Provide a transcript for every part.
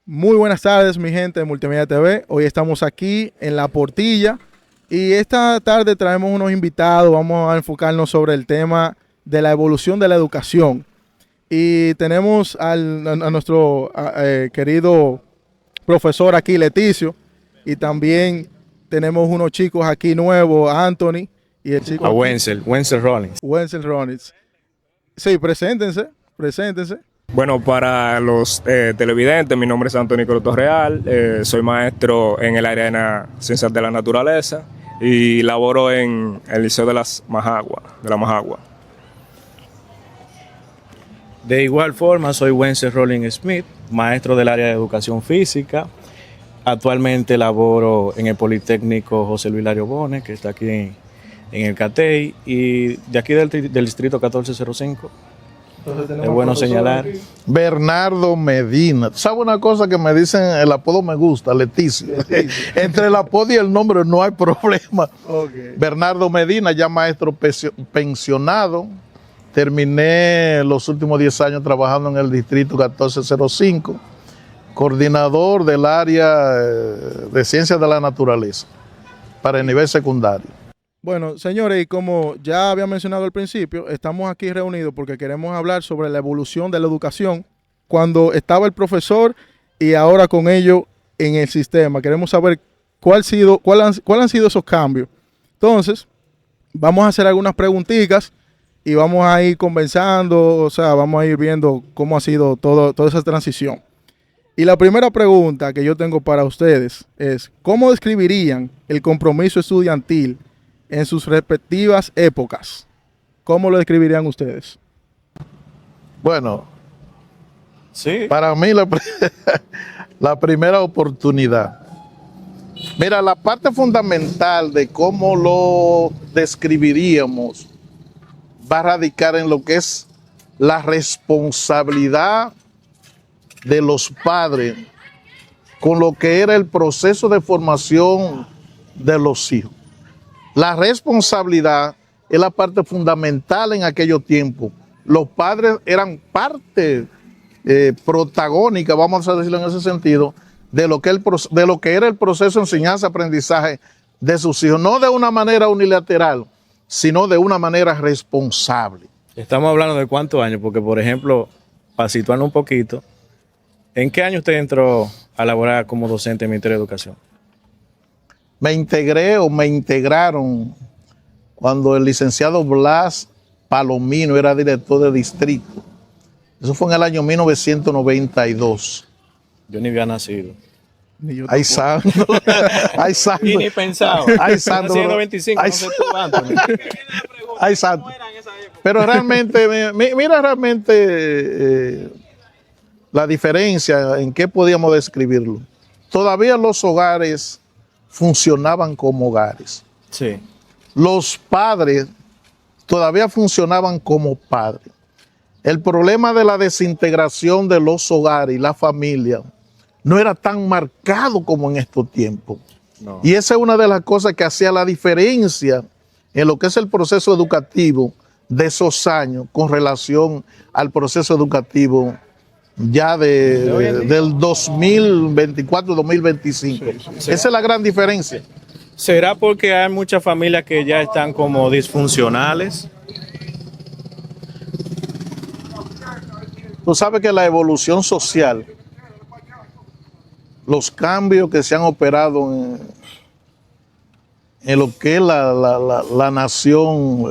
Muy buenas tardes, mi gente de Multimedia TV. Hoy estamos aquí en La Portilla y esta tarde traemos unos invitados. Vamos a enfocarnos sobre el tema de la evolución de la educación. Y tenemos a nuestro querido profesor aquí, Leticio, y también tenemos unos chicos aquí nuevos, Anthony y el chico A aquí, Wenzel Rollins. Wenzel Ronitz. Sí, preséntense. Bueno, para los televidentes, mi nombre es Antonio Torreal, soy maestro en el área de ciencias de la naturaleza y laboro en el Liceo de la Majagua. De igual forma, soy Wenzel Rollins Smith, maestro del área de educación física. Actualmente laboro en el Politécnico José Luis Lario Bonet, que está aquí en el CATEI, y de aquí del distrito 1405. Es bueno señalar. Bernardo Medina. ¿Sabe una cosa que me dicen? El apodo me gusta, Leticio. Entre el apodo y el nombre no hay problema. Okay. Bernardo Medina, ya maestro pensionado. Terminé los últimos 10 años trabajando en el distrito 1405, coordinador del área de ciencias de la naturaleza para el nivel secundario. Bueno, señores, y como ya había mencionado al principio, estamos aquí reunidos porque queremos hablar sobre la evolución de la educación cuando estaba el profesor y ahora con ello en el sistema. Queremos saber cuáles han sido esos cambios. Entonces, vamos a hacer algunas preguntitas y vamos a ir conversando, o sea, vamos a ir viendo cómo ha sido toda esa transición. Y la primera pregunta que yo tengo para ustedes es, ¿cómo describirían el compromiso estudiantil en sus respectivas épocas? ¿Cómo lo describirían ustedes? Bueno, Sí, para mí la primera oportunidad. Mira, la parte fundamental de cómo lo describiríamos va a radicar en lo que es la responsabilidad de los padres con lo que era el proceso de formación de los hijos. La responsabilidad es la parte fundamental en aquellos tiempos. Los padres eran parte protagónica, vamos a decirlo en ese sentido, de lo que era el proceso de enseñanza-aprendizaje de sus hijos, no de una manera unilateral, sino de una manera responsable. estamos hablando de cuántos años, porque por ejemplo, para situarnos un poquito, ¿en qué año usted entró a laborar como docente en el Ministerio de Educación? Me integraron cuando el licenciado Blas Palomino era director de distrito. Eso fue en el año 1992. Yo ni había nacido. Ni yo Ay, tampoco. santo. Ay, santo. Y ni pensado. Ay, santo. Nacido 25, Ay, no sé tú, Anthony. Ay, santo. Pero realmente, mira realmente la diferencia en qué podíamos describirlo. Todavía los hogares funcionaban como hogares. Sí. Los padres todavía funcionaban como padres. El problema de la desintegración de los hogares y la familia no era tan marcado como en estos tiempos. No. Y esa es una de las cosas que hacía la diferencia en lo que es el proceso educativo de esos años con relación al proceso educativo ya del 2024-2025. Esa es la gran diferencia. ¿Será porque hay muchas familias que ya están como disfuncionales? Tú sabes que la evolución social, los cambios que se han operado en lo que es la nación,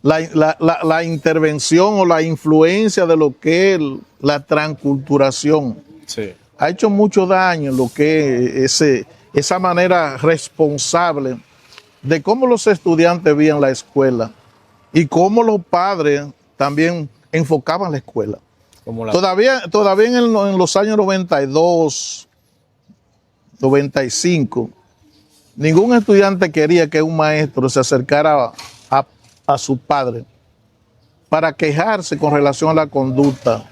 la intervención o la influencia de lo que es la transculturación, Sí. ha hecho mucho daño en lo que es esa manera responsable de cómo los estudiantes veían la escuela y cómo los padres también enfocaban la escuela. Como la... Todavía en los años 92, 95, ningún estudiante quería que un maestro se acercara a su padre para quejarse con relación a la conducta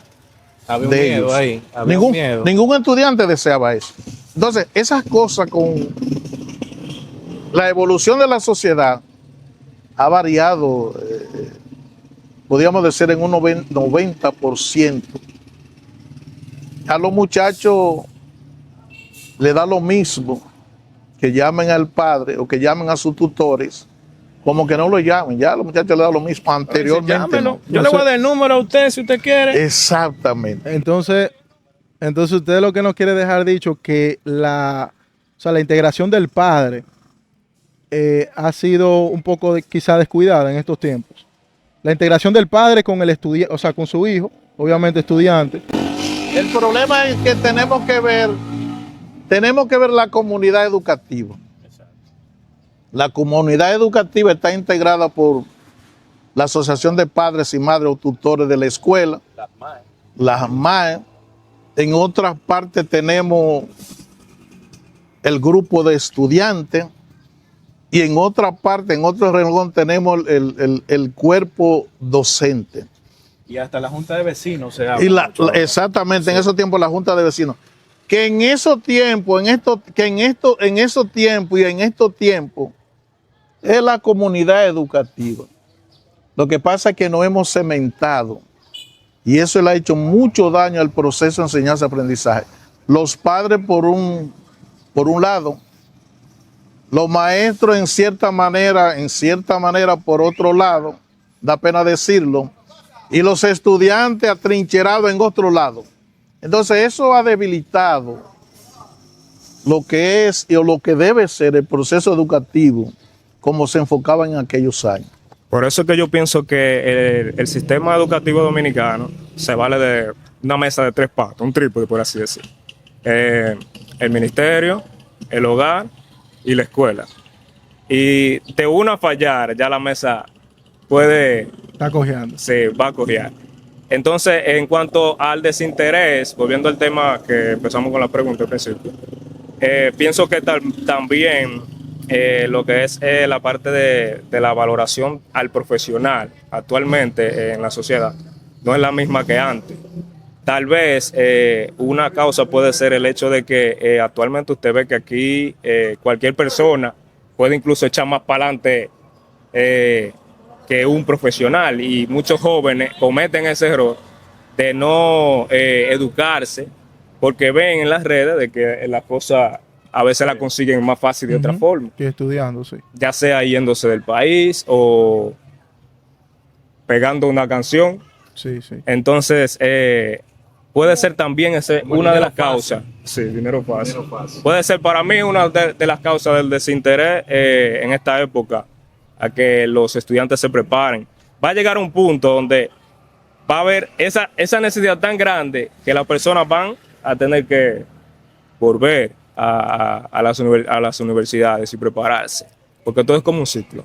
Había un de miedo ellos. ahí. Había un miedo. Ningún estudiante deseaba eso. Entonces, esas cosas con la evolución de la sociedad ha variado, podríamos decir, en un 90%. A los muchachos le da lo mismo que llamen al padre o que llamen a sus tutores, como que no lo llamen. Ya a los muchachos le da lo mismo anteriormente. Llámelo. No. Yo le voy a dar el número a usted si usted quiere. Exactamente. Entonces usted lo que nos quiere dejar dicho que la integración del padre ha sido un poco quizá descuidada en estos tiempos. La integración del padre con el estudiante, o sea, con su hijo, obviamente estudiante. El problema es que tenemos que ver la comunidad educativa. La comunidad educativa está integrada por la Asociación de Padres y Madres o Tutores de la escuela, las MAE. En otras partes tenemos el grupo de estudiantes y en otra parte, en otro renglón, tenemos el cuerpo docente. Y hasta la Junta de Vecinos se habla. Y mucho ahora. exactamente, en esos tiempos la Junta de Vecinos. Que en esos tiempos, es la comunidad educativa. Lo que pasa es que nos hemos cementado y eso le ha hecho mucho daño al proceso de enseñanza-aprendizaje. Los padres por un lado, los maestros en cierta manera por otro lado, da pena decirlo, y los estudiantes atrincherados en otro lado. Entonces eso ha debilitado lo que es o lo que debe ser el proceso educativo como se enfocaba en aquellos años. Por eso es que yo pienso que el sistema educativo dominicano se vale de una mesa de tres patas, un trípode, por así decir. El ministerio, el hogar y la escuela. Y de una a fallar, ya la mesa puede... Está cojeando. Se va a cojear. Entonces, en cuanto al desinterés, volviendo al tema que empezamos con la pregunta al principio, pienso que también lo que es la parte de la valoración al profesional actualmente en la sociedad no es la misma que antes. Tal vez una causa puede ser el hecho de que actualmente usted ve que aquí cualquier persona puede incluso echar más para adelante que un profesional, y muchos jóvenes cometen ese error de no educarse porque ven en las redes de que las cosas a veces las consiguen más fácil de otra forma. Que estudiando, sí. Ya sea yéndose del país o pegando una canción. Sí, sí. Entonces, puede ser también una de las causas. Sí, dinero fácil. Puede ser para mí una de las causas del desinterés en esta época, a que los estudiantes se preparen. Va a llegar un punto donde va a haber esa necesidad tan grande que las personas van a tener que volver a las universidades y prepararse, porque todo es como un ciclo.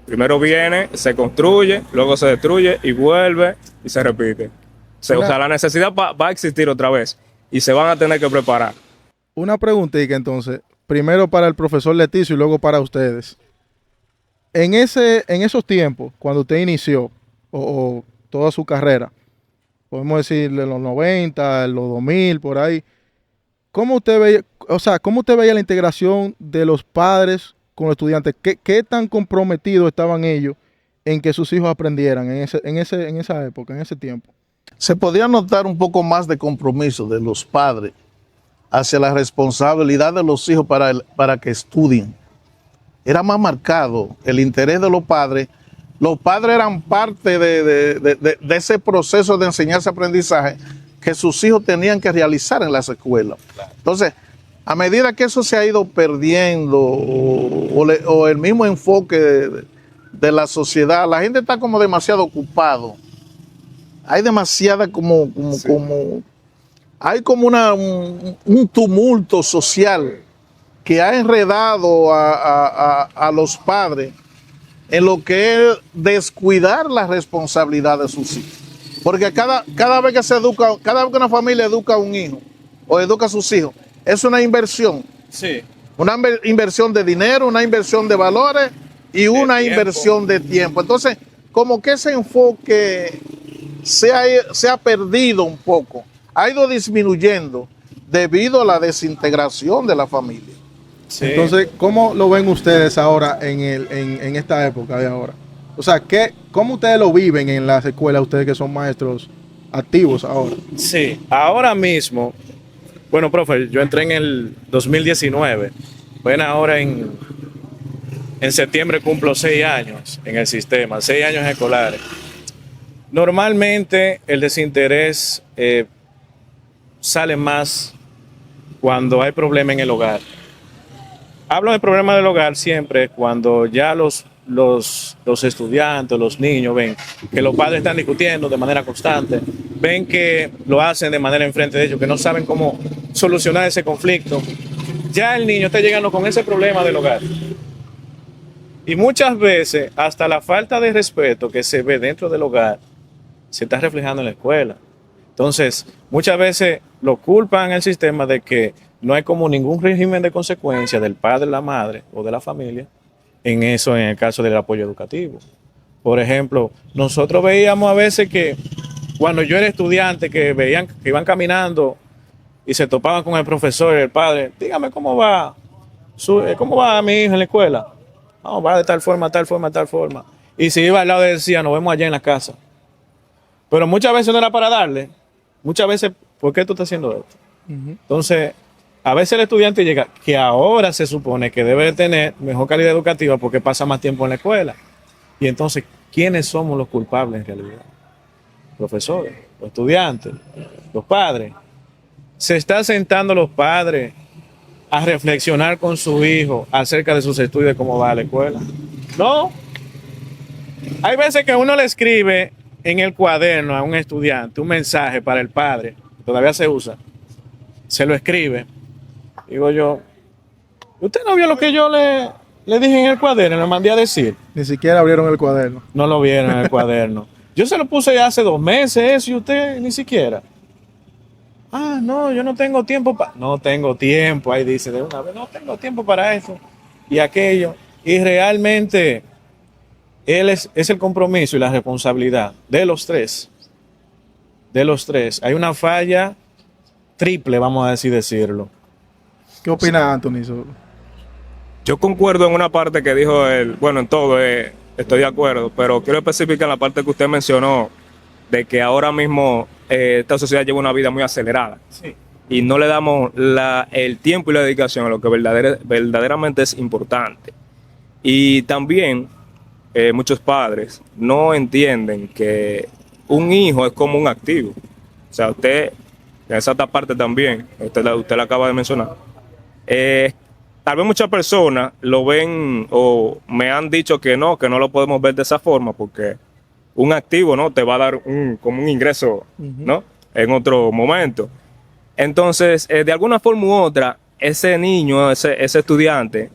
Primero viene, se construye, luego se destruye y vuelve y se repite. O sea, la necesidad va a existir otra vez y se van a tener que preparar. Una preguntita entonces, primero para el profesor Leticio y luego para ustedes. En esos tiempos, cuando usted inició o toda su carrera, podemos decir en los 90, en los 2000, por ahí, ¿cómo usted veía la integración de los padres con los estudiantes? ¿Qué tan comprometidos estaban ellos en que sus hijos aprendieran en esa época, en ese tiempo? Se podía notar un poco más de compromiso de los padres hacia la responsabilidad de los hijos para que estudien. Era más marcado el interés de los padres. Los padres eran parte de ese proceso de enseñanza-aprendizaje que sus hijos tenían que realizar en las escuelas. Entonces, a medida que eso se ha ido perdiendo, o el mismo enfoque de la sociedad, la gente está como demasiado ocupado. Hay demasiada hay como un tumulto social que ha enredado a los padres en lo que es descuidar la responsabilidad de sus hijos. Porque cada vez que una familia educa a un hijo o educa a sus hijos, es una inversión. Sí. Una inversión de dinero, una inversión de valores y una inversión de tiempo. Entonces, como que ese enfoque se ha perdido un poco, ha ido disminuyendo debido a la desintegración de la familia. Sí. Entonces, ¿cómo lo ven ustedes ahora en esta época de ahora? O sea, ¿cómo ustedes lo viven en las escuelas, ustedes que son maestros activos ahora. Sí, ahora mismo, bueno, profe, yo entré en el 2019. Bueno, ahora en septiembre cumplo 6 años en el sistema, 6 años escolares. Normalmente el desinterés sale más cuando hay problema en el hogar. Hablo de problemas del hogar siempre cuando ya los estudiantes, los niños ven que los padres están discutiendo de manera constante, ven que lo hacen de manera enfrente de ellos, que no saben cómo solucionar ese conflicto. Ya el niño está llegando con ese problema del hogar. Y muchas veces hasta la falta de respeto que se ve dentro del hogar se está reflejando en la escuela. Entonces, muchas veces lo culpan al sistema de que no hay como ningún régimen de consecuencia del padre, la madre o de la familia en eso, en el caso del apoyo educativo. Por ejemplo, nosotros veíamos a veces que cuando yo era estudiante, que veían que iban caminando y se topaban con el profesor y el padre, dígame cómo va mi hijo en la escuela. No, va de tal forma, tal forma, tal forma. Y si iba al lado decía, nos vemos allá en la casa. Pero muchas veces no era para darle. Muchas veces, ¿por qué tú estás haciendo esto? Entonces, a veces el estudiante llega, que ahora se supone que debe tener mejor calidad educativa porque pasa más tiempo en la escuela. Y entonces, ¿quiénes somos los culpables en realidad? Profesores, los estudiantes, los padres. Se están sentando los padres a reflexionar con su hijo acerca de sus estudios, de cómo va a la escuela. No. Hay veces que uno le escribe en el cuaderno a un estudiante un mensaje para el padre, que todavía se usa, se lo escribe. Digo yo, ¿usted no vio lo que yo le dije en el cuaderno? Le mandé a decir. Ni siquiera abrieron el cuaderno. No lo vieron en el cuaderno. Yo se lo puse ya hace 2 meses eso y usted ni siquiera. Ah, no, yo no tengo tiempo para... No tengo tiempo, ahí dice de una vez, no tengo tiempo para eso y aquello. Y realmente es el compromiso y la responsabilidad de los tres. De los tres. Hay una falla triple, vamos a decirlo. ¿Qué opina Anthony? Yo concuerdo en una parte que dijo él, bueno, en todo estoy de acuerdo, pero quiero especificar la parte que usted mencionó de que ahora mismo esta sociedad lleva una vida muy acelerada. Sí. Y no le damos el tiempo y la dedicación a lo que verdaderamente es importante. Y también muchos padres no entienden que un hijo es como un activo. O sea, usted, en esa otra parte también, usted la acaba de mencionar, tal vez muchas personas lo ven o me han dicho que no lo podemos ver de esa forma porque un activo, ¿no?, te va a dar como un ingreso, ¿no?, en otro momento. Entonces, de alguna forma u otra, ese niño, ese estudiante,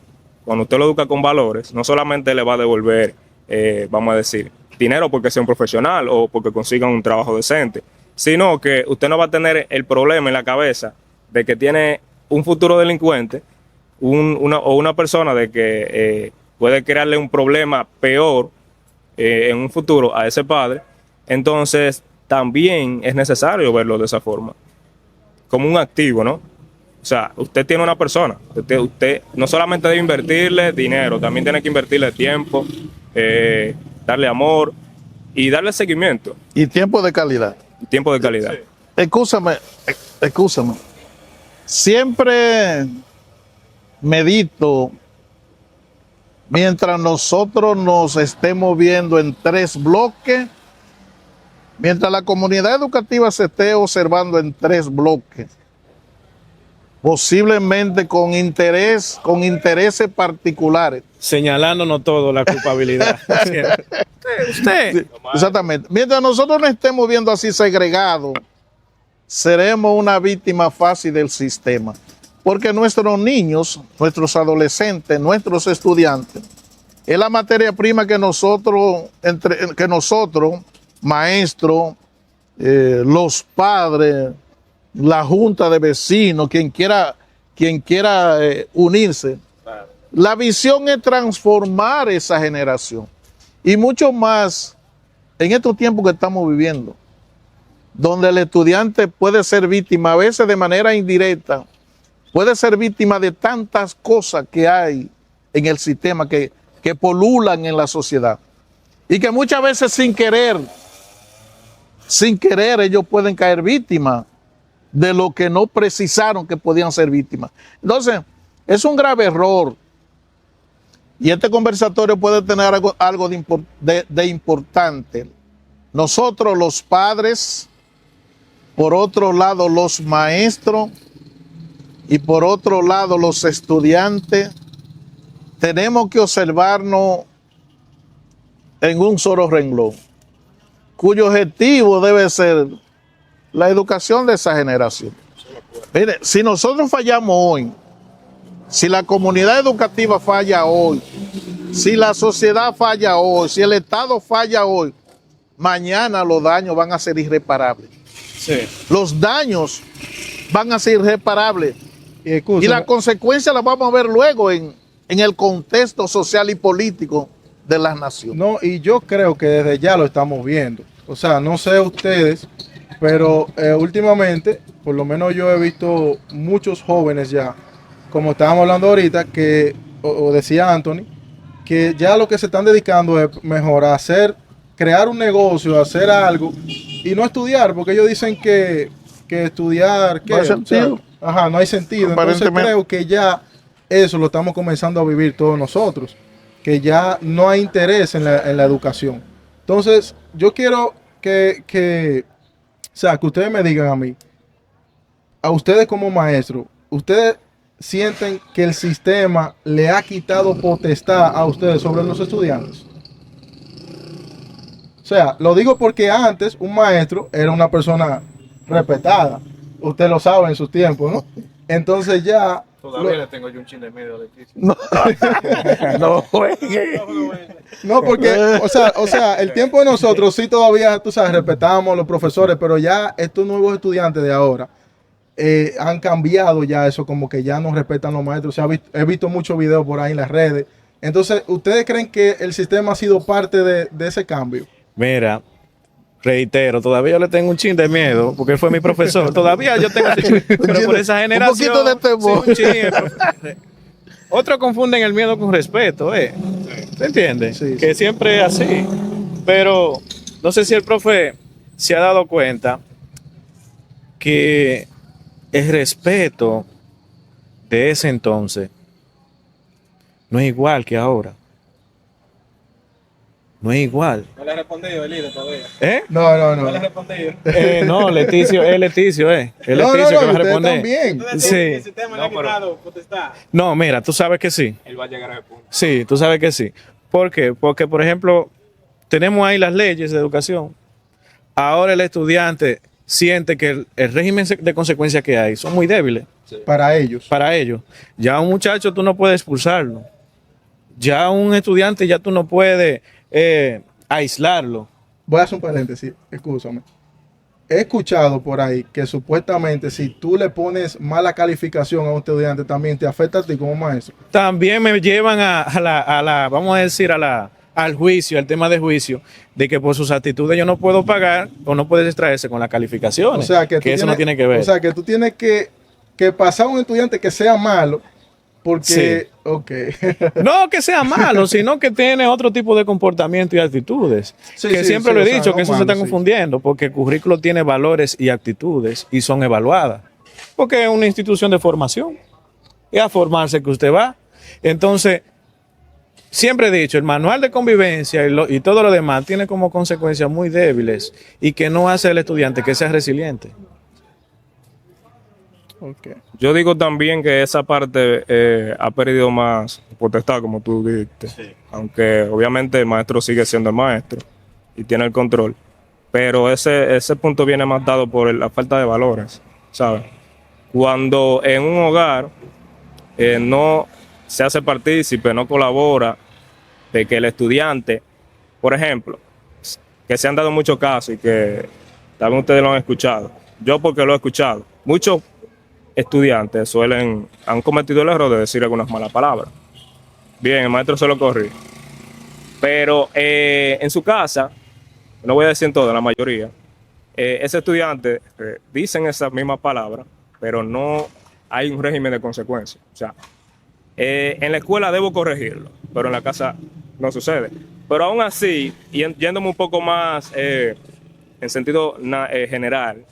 cuando usted lo educa con valores, no solamente le va a devolver, vamos a decir, dinero porque sea un profesional o porque consiga un trabajo decente, sino que usted no va a tener el problema en la cabeza de que tiene un futuro delincuente o una persona de que puede crearle un problema peor en un futuro a ese padre. Entonces también es necesario verlo de esa forma, como un activo, ¿no? O sea, usted tiene una persona, usted no solamente debe invertirle dinero, también tiene que invertirle tiempo, darle amor y darle seguimiento. Y tiempo de calidad. Tiempo de calidad. Sí. Excúsame. Siempre medito mientras nosotros nos estemos viendo en 3 bloques, mientras la comunidad educativa se esté observando en 3 bloques, posiblemente con intereses particulares. Señalándonos todo la culpabilidad. Usted. Sí, exactamente. Mientras nosotros nos estemos viendo así segregados, seremos una víctima fácil del sistema. Porque nuestros niños, nuestros adolescentes, nuestros estudiantes, es la materia prima que nosotros maestros, los padres, la junta de vecinos, quien quiera unirse. La visión es transformar esa generación. Y mucho más en estos tiempos que estamos viviendo, donde el estudiante puede ser víctima, a veces de manera indirecta, puede ser víctima de tantas cosas que hay en el sistema que polulan en la sociedad. Y que muchas veces sin querer sin querer ellos pueden caer víctimas de lo que no precisaron que podían ser víctimas. Entonces, es un grave error. Y este conversatorio puede tener algo de importante. Nosotros los padres, por otro lado los maestros y por otro lado los estudiantes, tenemos que observarnos en un solo renglón, cuyo objetivo debe ser la educación de esa generación. Mire, si nosotros fallamos hoy, si la comunidad educativa falla hoy, si la sociedad falla hoy, si el Estado falla hoy, mañana los daños van a ser irreparables. Sí. Los daños van a ser irreparables. Y Y las consecuencias las vamos a ver luego en el contexto social y político de las naciones. no, y yo creo que desde ya lo estamos viendo. O sea, no sé ustedes, pero últimamente, por lo menos yo he visto muchos jóvenes ya, como estábamos hablando ahorita, que, o decía Anthony, que ya lo que se están dedicando es mejor a crear un negocio, hacer algo y no estudiar, porque ellos dicen que estudiar, ¿qué? No hay sentido. Ajá, no hay sentido. Entonces Aparentemente. creo que ya eso lo estamos comenzando a vivir todos nosotros, que ya no hay interés en la educación. Entonces, yo quiero que ustedes me digan a mí, a ustedes como maestros, ¿ustedes sienten que el sistema le ha quitado potestad a ustedes sobre los estudiantes? O sea, lo digo porque antes un maestro era una persona respetada. Usted lo sabe en sus tiempos, ¿no? Entonces ya... Todavía le tengo yo un chin de medio de Leticia. No juegue. No, porque, o sea, el tiempo de nosotros sí todavía, tú sabes, respetamos a los profesores, pero ya estos nuevos estudiantes de ahora han cambiado ya eso, como que ya no respetan a los maestros. O sea, he visto muchos videos por ahí en las redes. Entonces, ¿ustedes creen que el sistema ha sido parte de ese cambio? Mira, reitero, todavía yo le tengo un chin de miedo, porque él fue mi profesor. Todavía yo tengo ese chin, pero por esa generación. Un poquito de temor. Sí, un chin. Otros confunden el miedo con respeto, ¿eh? ¿Se entiende? Sí, Que sí. siempre es así. Pero no sé si el profe se ha dado cuenta que el respeto de ese entonces no es igual que ahora. No es igual. No le he respondido el líder todavía. ¿Eh? No. No le he respondido. No, Leticio, es Leticio, Es No, Leticio que va a ustedes responder. también. Sí. El sistema le ha quitado potestad. No, mira, tú sabes que sí. Él va a llegar a ese punto. Sí, tú sabes que sí. ¿Por qué? Porque, por ejemplo, tenemos ahí las leyes de educación. Ahora el estudiante siente que el régimen de consecuencias que hay son muy débiles Para ellos. para ellos. Ya un muchacho tú no puedes expulsarlo. Ya un estudiante ya tú no puedes aislarlo. Voy a hacer un paréntesis, escúchame. He escuchado por ahí que supuestamente si tú le pones mala calificación a un estudiante también te afecta a ti como maestro. También me llevan a la, vamos a decir, al juicio, al tema de juicio, de que por sus actitudes yo no puedo pagar o no puedes extraerse con las calificaciones. O sea que, que eso no tiene que ver. O sea que tú tienes que pasar a un estudiante que sea malo porque... Sí. Ok. No que sea malo, sino que tiene otro tipo de comportamiento y actitudes. Sí, que sí, siempre sí, lo he o sea, dicho, no que eso se malo, está sí. confundiendo, porque el currículo tiene valores y actitudes y son evaluadas. Porque es una institución de formación. Es a formarse que usted va. Entonces, siempre he dicho, el manual de convivencia y todo lo demás tiene como consecuencias muy débiles y que no hace al estudiante que sea resiliente. Ok. Yo digo también que esa parte ha perdido más potestad, como tú dijiste. Aunque obviamente el maestro sigue siendo el maestro y tiene el control. Pero ese punto viene más dado por la falta de valores, ¿sabes? Cuando en un hogar no se hace partícipe, no colabora, de que el estudiante, por ejemplo, que se han dado muchos casos y que también ustedes lo han escuchado. Yo porque lo he escuchado. Muchos estudiantes han cometido el error de decir algunas malas palabras. Bien, el maestro se lo corrió. Pero en su casa, no voy a decir en todo, en la mayoría, ese estudiante dicen esas mismas palabras, pero no hay un régimen de consecuencias. O sea, en la escuela debo corregirlo, pero en la casa no sucede. Pero aún así, y yéndome un poco más en sentido general,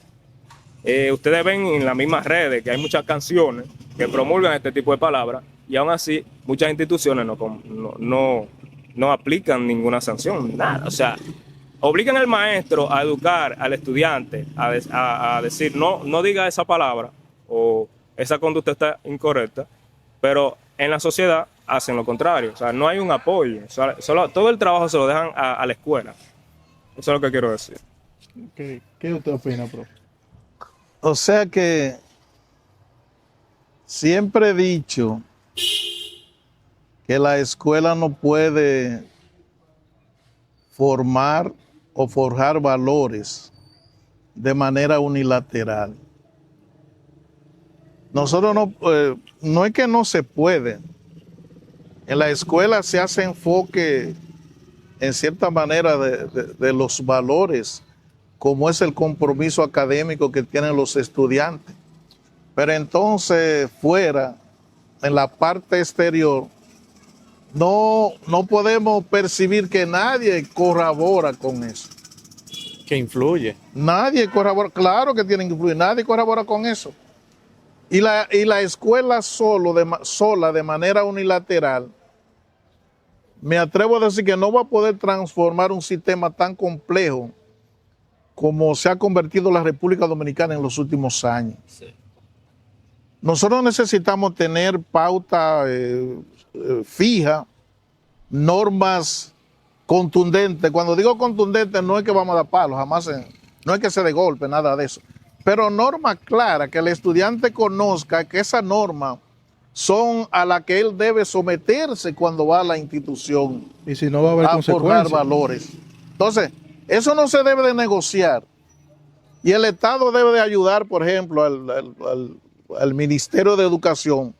ustedes ven en las mismas redes que hay muchas canciones que promulgan este tipo de palabras y aún así muchas instituciones no aplican ninguna sanción, nada. O sea, obligan al maestro a educar al estudiante, a decir no diga esa palabra o esa conducta está incorrecta, pero en la sociedad hacen lo contrario. O sea, no hay un apoyo. O sea, todo el trabajo se lo dejan a la escuela. Eso es lo que quiero decir. ¿Qué usted opina, profe? O sea que siempre he dicho que la escuela no puede formar o forjar valores de manera unilateral. Nosotros no es que no se puede. En la escuela se hace enfoque en cierta manera de los valores, como es el compromiso académico que tienen los estudiantes. Pero entonces fuera, en la parte exterior, no podemos percibir que nadie colabora con eso. Que influye. Nadie colabora, claro que tienen que influir, nadie colabora con eso. Y la escuela sola, de manera unilateral, me atrevo a decir que no va a poder transformar un sistema tan complejo como se ha convertido la República Dominicana en los últimos años. Sí. Nosotros necesitamos tener pauta fija, normas contundentes. Cuando digo contundentes no es que vamos a dar palos, jamás, no es que se dé golpe, nada de eso. Pero normas claras, que el estudiante conozca que esas normas son a las que él debe someterse cuando va a la institución. Y si no va a haber consecuencias. Forjar valores. Entonces, eso no se debe de negociar. Y el Estado debe de ayudar, por ejemplo, al Ministerio de Educación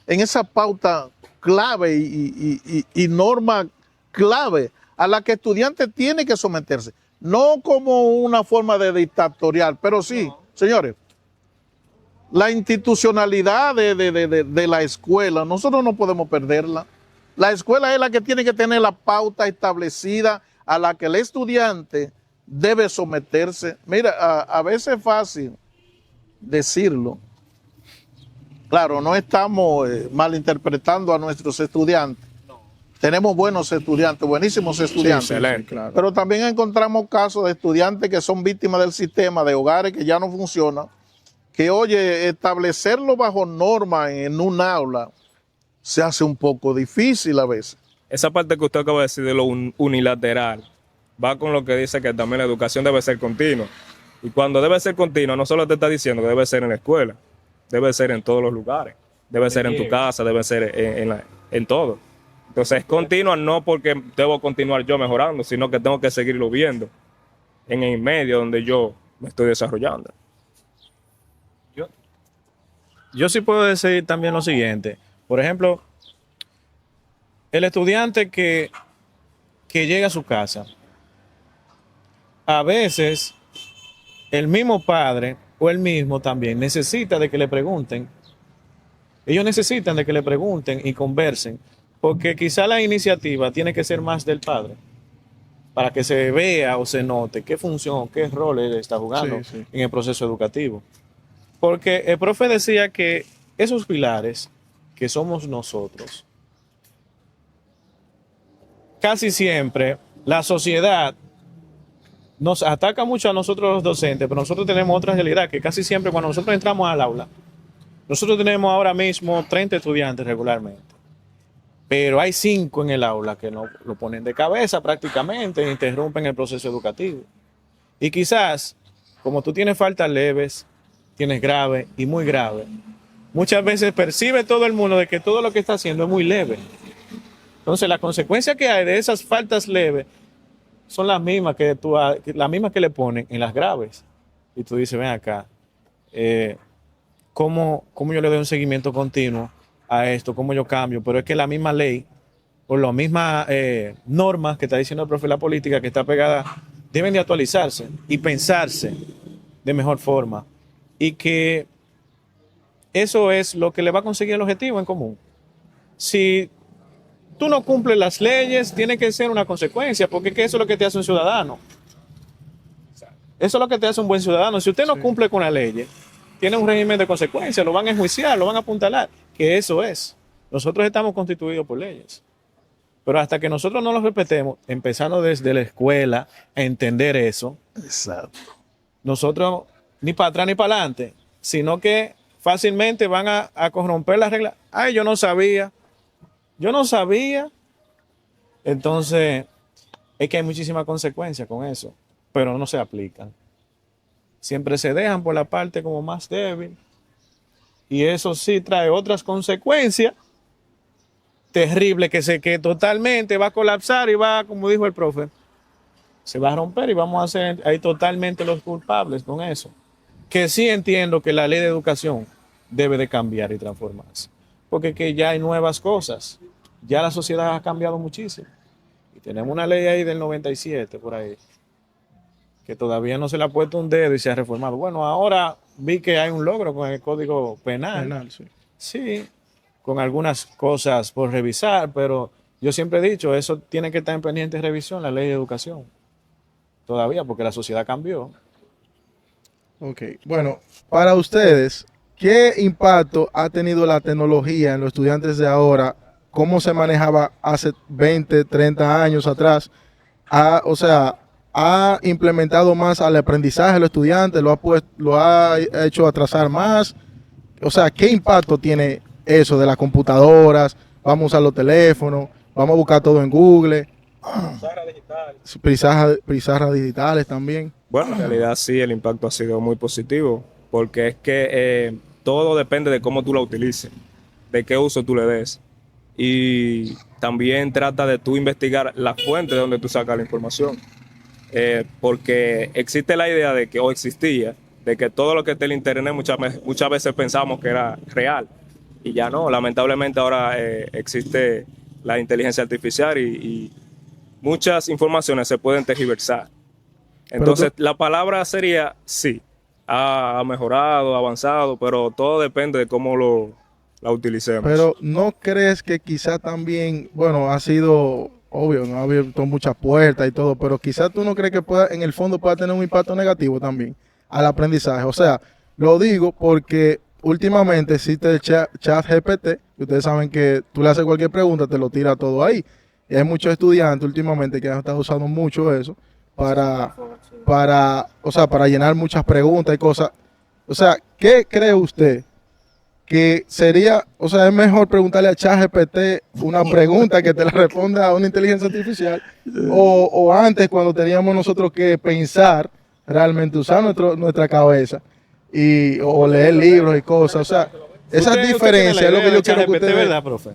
en esa pauta clave y norma clave a la que el estudiante tiene que someterse. No como una forma de dictatorial, pero sí, señores, la institucionalidad de la escuela, nosotros no podemos perderla. La escuela es la que tiene que tener la pauta establecida a la que el estudiante debe someterse. Mira, a veces es fácil decirlo. Claro, no estamos malinterpretando a nuestros estudiantes. Tenemos buenos estudiantes, buenísimos estudiantes. Sí, excelente, claro. Pero también encontramos casos de estudiantes que son víctimas del sistema, de hogares que ya no funcionan, que, oye, establecerlo bajo norma en un aula se hace un poco difícil a veces. Esa parte que usted acaba de decir de lo unilateral va con lo que dice que también la educación debe ser continua. Y cuando debe ser continua, no solo te está diciendo que debe ser en la escuela, debe ser en todos los lugares, debe ser en tu casa, debe ser en todo. Entonces es continua no porque debo continuar yo mejorando, sino que tengo que seguirlo viendo en el medio donde yo me estoy desarrollando. Yo sí puedo decir también lo siguiente. Por ejemplo, el estudiante que llega a su casa, a veces el mismo padre o el mismo también necesita de que le pregunten. Ellos necesitan de que le pregunten y conversen, porque quizá la iniciativa tiene que ser más del padre, para que se vea o se note qué función, qué rol él está jugando en el proceso educativo. Porque el profe decía que esos pilares que somos nosotros, casi siempre la sociedad nos ataca mucho a nosotros los docentes, pero nosotros tenemos otra realidad, que casi siempre cuando nosotros entramos al aula, nosotros tenemos ahora mismo 30 estudiantes regularmente, pero hay 5 en el aula que no lo ponen de cabeza prácticamente, e interrumpen el proceso educativo. Y quizás, como tú tienes faltas leves, tienes grave y muy grave, muchas veces percibe todo el mundo de que todo lo que está haciendo es muy leve. Entonces, la consecuencia que hay de esas faltas leves son las mismas que le ponen en las graves. Y tú dices, ven acá, ¿cómo yo le doy un seguimiento continuo a esto? ¿Cómo yo cambio? Pero es que la misma ley, o las mismas normas que está diciendo el profe de la política, que está pegada, deben de actualizarse y pensarse de mejor forma. Y que eso es lo que le va a conseguir el objetivo en común. Si tú no cumples las leyes, tiene que ser una consecuencia, porque eso es lo que te hace un ciudadano. Eso es lo que te hace un buen ciudadano. Si usted no cumple con la ley, tiene un régimen de consecuencias, lo van a enjuiciar, lo van a apuntalar, que eso es. Nosotros estamos constituidos por leyes. Pero hasta que nosotros no los respetemos, empezando desde la escuela a entender eso, Exacto. nosotros ni para atrás ni para adelante, sino que fácilmente van a corromper las reglas. Ay, yo no sabía. Entonces, es que hay muchísimas consecuencias con eso, pero no se aplican. Siempre se dejan por la parte como más débil. Y eso sí trae otras consecuencias terribles que totalmente va a colapsar y va, como dijo el profe, se va a romper y vamos a ser ahí totalmente los culpables con eso. Que sí entiendo que la ley de educación debe de cambiar y transformarse, porque que ya hay nuevas cosas, ya la sociedad ha cambiado muchísimo. Y tenemos una ley ahí del 97 por ahí, que todavía no se le ha puesto un dedo y se ha reformado. Bueno, ahora vi que hay un logro con el Código Penal. Sí. Sí, con algunas cosas por revisar, pero yo siempre he dicho, eso tiene que estar en pendiente revisión, la ley de educación. Todavía, porque la sociedad cambió. Ok, bueno, para ustedes, ¿qué impacto ha tenido la tecnología en los estudiantes de ahora? ¿Cómo se manejaba hace 20, 30 años atrás? ¿Ha implementado más al aprendizaje de los estudiantes? ¿Lo ha hecho atrasar más? O sea, ¿qué impacto tiene eso de las computadoras? Vamos a usar los teléfonos, vamos a buscar todo en Google. Pizarras digitales también. Bueno, en realidad sí, el impacto ha sido muy positivo, porque es que todo depende de cómo tú la utilices, de qué uso tú le des. Y también trata de tú investigar la fuente de donde tú sacas la información. Porque existe la idea de que, o existía, de que todo lo que está en el internet muchas veces pensamos que era real. Y ya no, lamentablemente ahora existe la inteligencia artificial y muchas informaciones se pueden tergiversar. Entonces, la palabra sería sí, ha mejorado, ha avanzado, pero todo depende de cómo la utilicemos. Pero ¿no crees que quizá también, bueno, ha sido obvio, no ha abierto muchas puertas y todo, pero quizá tú no crees que en el fondo pueda tener un impacto negativo también al aprendizaje? O sea, lo digo porque últimamente existe el chat GPT, y ustedes saben que tú le haces cualquier pregunta, te lo tira todo ahí. Y hay muchos estudiantes últimamente que han estado usando mucho eso para llenar muchas preguntas y cosas. O sea, ¿qué cree usted que sería, o sea, es mejor preguntarle a ChatGPT una pregunta que te la responda a una inteligencia artificial o antes cuando teníamos nosotros que pensar, realmente usar nuestra cabeza o leer libros y cosas? O sea, esa diferencia es lo que yo quiero que usted vea. ¿Verdad, profe?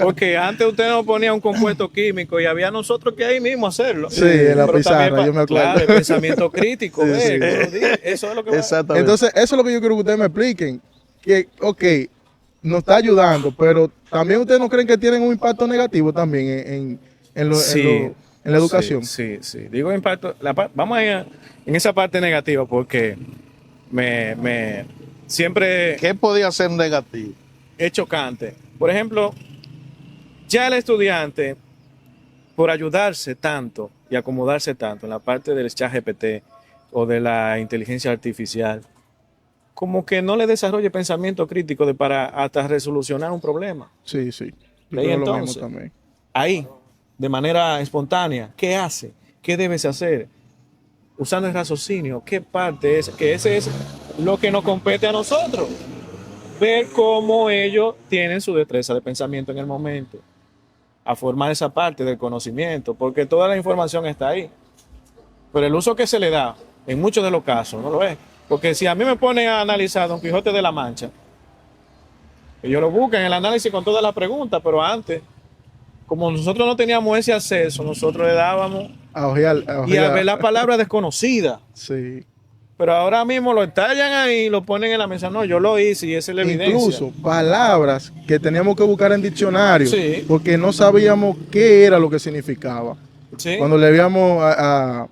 Porque antes usted no ponía un compuesto químico y había nosotros que ahí mismo hacerlo. Sí, en la pizarra, yo me acuerdo. Claro, el pensamiento crítico. Sí, sí. Eso es lo que va. Exactamente. Entonces, eso es lo que yo quiero que ustedes me expliquen. Que, ok, nos está ayudando, pero también ustedes no creen que tienen un impacto negativo también en la educación. Sí. Digo impacto. Vamos a ir en esa parte negativa porque siempre ¿Qué podía ser negativo? es chocante. Por ejemplo, ya el estudiante, por ayudarse tanto y acomodarse tanto en la parte del ChatGPT o de la inteligencia artificial, como que no le desarrolle pensamiento crítico para hasta resolucionar un problema. Sí. Yo Y creo lo mismo entonces, también. ahí, de manera espontánea, ¿qué hace? ¿Qué debes hacer? Usando el raciocinio, ¿qué parte es? Que ese es lo que nos compete a nosotros. Ver cómo ellos tienen su destreza de pensamiento en el momento. A formar esa parte del conocimiento, porque toda la información está ahí. Pero el uso que se le da, en muchos de los casos, no lo es. Porque si a mí me ponen a analizar Don Quijote de la Mancha, ellos lo buscan en el análisis con todas las preguntas, pero antes, como nosotros no teníamos ese acceso, nosotros le dábamos A ojear. y a ver la palabra desconocida. Sí. Pero ahora mismo lo estallan ahí y lo ponen en la mesa. No, yo lo hice y esa es la evidencia. Incluso palabras que teníamos que buscar en diccionario, Sí. porque no sabíamos qué era lo que significaba. Sí. Cuando le veíamos a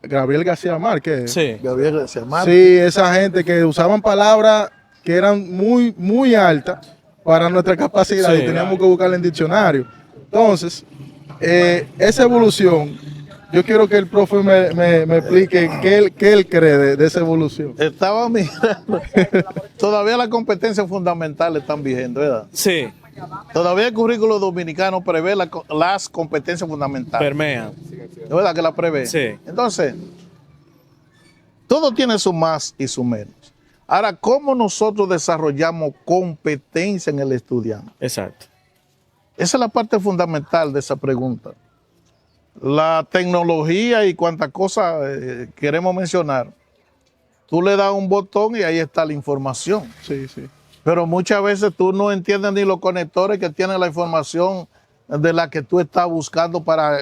Gabriel García Márquez. Sí. Gabriel García Márquez. Sí, esa gente que usaban palabras que eran muy, muy altas para nuestra capacidad Sí, y teníamos que buscarla en diccionario. Entonces, esa evolución Yo quiero que el profe me explique qué él cree de esa evolución. Estaba mirando. Todavía las competencias fundamentales están vigentes, ¿verdad? Sí, Todavía el currículo dominicano prevé las competencias fundamentales. permea. ¿Es verdad que la prevé? Sí. Entonces, todo tiene su más y su menos. Ahora, ¿cómo nosotros desarrollamos competencia en el estudiante? Exacto. Esa es la parte fundamental de esa pregunta. La tecnología y cuantas cosas queremos mencionar, tú le das un botón y ahí está la información. Sí, sí. Pero muchas veces tú no entiendes ni los conectores que tiene la información de la que tú estás buscando para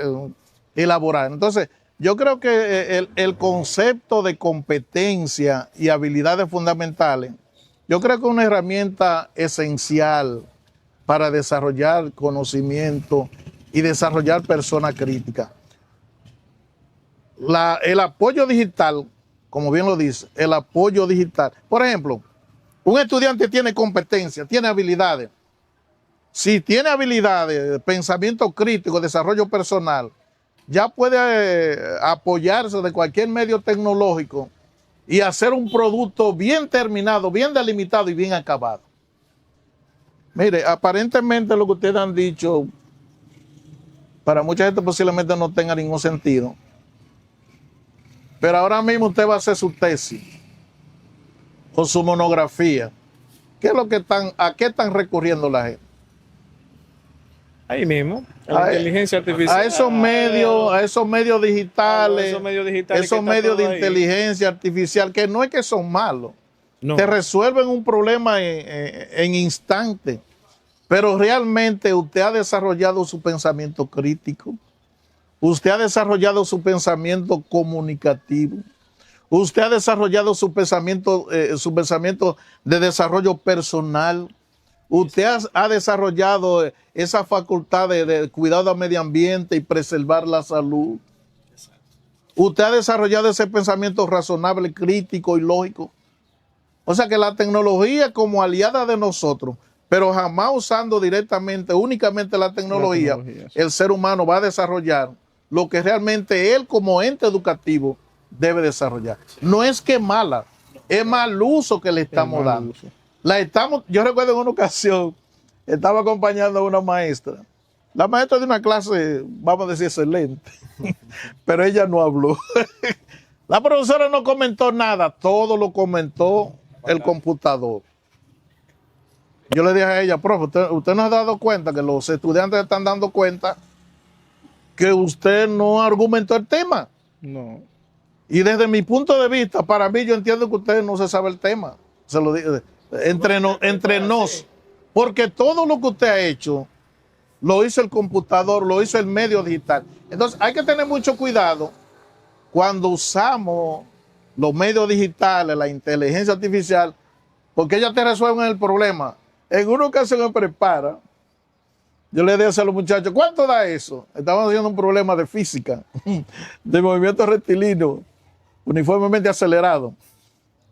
elaborar. Entonces, yo creo que el concepto de competencia y habilidades fundamentales, yo creo que es una herramienta esencial para desarrollar conocimiento y desarrollar personas críticas. El apoyo digital, como bien lo dice, el apoyo digital. Por ejemplo, un estudiante tiene competencia, tiene habilidades. Si tiene habilidades, pensamiento crítico, desarrollo personal, ya puede apoyarse de cualquier medio tecnológico y hacer un producto bien terminado, bien delimitado y bien acabado. Mire, aparentemente lo que ustedes han dicho, para mucha gente posiblemente no tenga ningún sentido. Pero ahora mismo usted va a hacer su tesis o su monografía. ¿Qué es lo que a qué están recurriendo la gente? Ahí mismo, a la inteligencia artificial. A esos medios digitales, Esos medios digitales esos que está medios de todo ahí. inteligencia artificial, que no es que son malos, No. te resuelven un problema en instante, pero realmente usted ha desarrollado su pensamiento crítico, usted ha desarrollado su pensamiento comunicativo, usted ha desarrollado su pensamiento de desarrollo personal. Usted ha desarrollado esa facultad de cuidado del medio ambiente y preservar la salud. Usted ha desarrollado ese pensamiento razonable, crítico y lógico. O sea que la tecnología como aliada de nosotros, pero jamás usando directamente, únicamente la tecnología, sí. el ser humano va a desarrollar lo que realmente él como ente educativo debe desarrollar. No es que es mala, es mal uso que le estamos dando. Yo recuerdo en una ocasión, estaba acompañando a una maestra. La maestra de una clase, vamos a decir, excelente, pero ella no habló. La profesora no comentó nada, todo lo comentó el computador. Yo le dije a ella, profe, usted no ha dado cuenta que los estudiantes están dando cuenta que usted no argumentó el tema. No. Y desde mi punto de vista, para mí, yo entiendo que usted no se sabe el tema. Se lo digo. Entre nos, porque todo lo que usted ha hecho lo hizo el computador, lo hizo el medio digital. Entonces hay que tener mucho cuidado cuando usamos los medios digitales, la inteligencia artificial, porque ellas te resuelven el problema. En una ocasión me prepara, yo le dije a los muchachos, ¿cuánto da eso? Estaban haciendo un problema de física, de movimiento rectilíneo, uniformemente acelerado.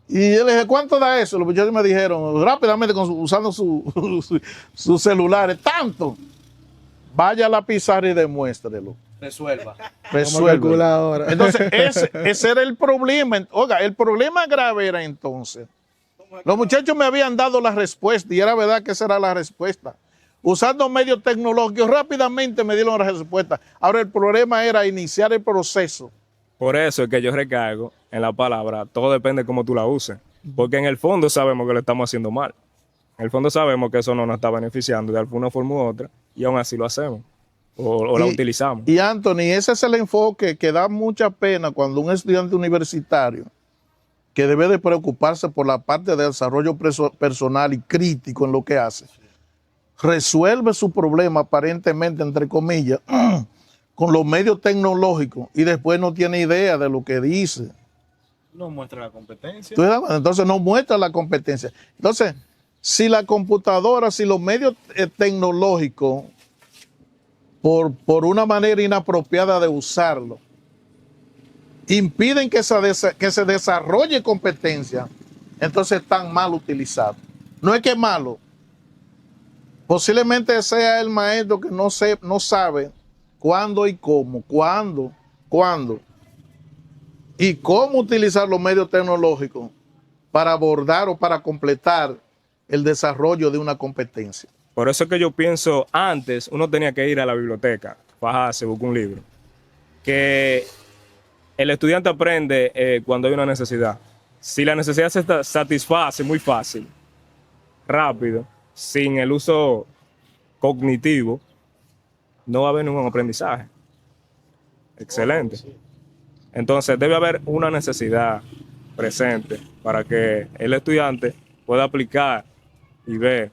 Y yo le dije, ¿cuánto da eso? Los muchachos me dijeron, rápidamente, usando sus celulares, tanto. Vaya a la pizarra y demuéstrelo. Resuelva. Ahora. Entonces, ese era el problema. Oiga, el problema grave era entonces. Los muchachos me habían dado la respuesta y era verdad que esa era la respuesta. Usando medios tecnológicos, rápidamente me dieron la respuesta. Ahora, el problema era iniciar el proceso. Por eso es que yo recargo en la palabra, todo depende de cómo tú la uses. Porque en el fondo sabemos que lo estamos haciendo mal. En el fondo sabemos que eso no nos está beneficiando de alguna forma u otra y aún así lo hacemos o la utilizamos. Y Anthony, ese es el enfoque que da mucha pena cuando un estudiante universitario que debe de preocuparse por la parte de desarrollo personal y crítico en lo que hace, resuelve su problema aparentemente, entre comillas, con los medios tecnológicos y después no tiene idea de lo que dice. No muestra la competencia. Entonces no muestra la competencia. Entonces, si la computadora, si los medios tecnológicos, por una manera inapropiada de usarlo, impiden que se desarrolle competencia, entonces están mal utilizados. No es que es malo. Posiblemente sea el maestro que no sabe cuándo y cómo, cuándo cuándo y cómo utilizar los medios tecnológicos para abordar o para completar el desarrollo de una competencia. Por eso es que yo pienso, antes uno tenía que ir a la biblioteca, bajarse, buscar un libro. Que el estudiante aprende cuando hay una necesidad. Si la necesidad se satisface muy fácil, rápido, sin el uso cognitivo, no va a haber ningún aprendizaje. Excelente. Entonces debe haber una necesidad presente para que el estudiante pueda aplicar y ver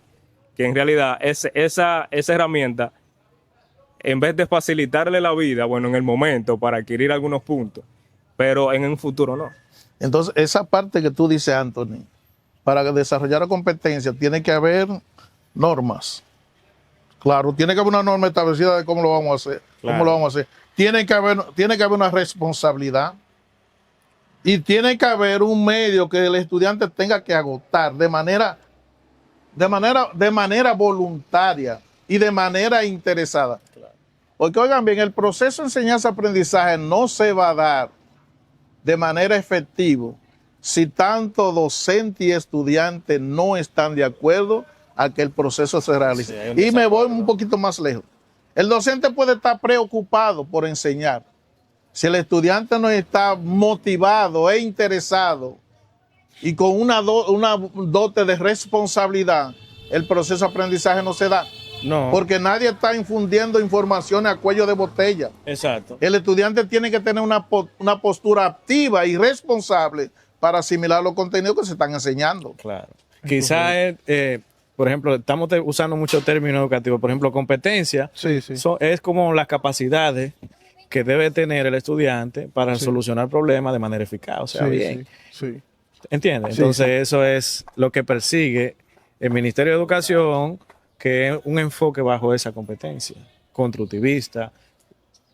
que en realidad esa herramienta, en vez de facilitarle la vida, bueno, en el momento para adquirir algunos puntos, pero en un futuro no. Entonces, esa parte que tú dices, Anthony, para desarrollar la competencia tiene que haber normas. Claro, tiene que haber una norma establecida de cómo lo vamos a hacer. Claro. Cómo lo vamos a hacer. Tiene que haber una responsabilidad y tiene que haber un medio que el estudiante tenga que agotar de manera voluntaria y de manera interesada. Claro. Porque oigan bien, el proceso de enseñanza-aprendizaje no se va a dar de manera efectiva si tanto docente y estudiante no están de acuerdo a que el proceso se realice. Sí, y me voy un poquito más lejos. El docente puede estar preocupado por enseñar. Si el estudiante no está motivado e interesado y con una dote de responsabilidad, el proceso de aprendizaje no se da. No. Porque nadie está infundiendo información a cuello de botella. Exacto. El estudiante tiene que tener una postura activa y responsable para asimilar los contenidos que se están enseñando. Claro. Quizás, por ejemplo, estamos usando muchos términos educativos. Por ejemplo, competencia es como las capacidades que debe tener el estudiante para solucionar problemas de manera eficaz. O sea, bien. ¿Entiendes? Entonces, eso es lo que persigue el Ministerio de Educación, que es un enfoque bajo esa competencia, constructivista.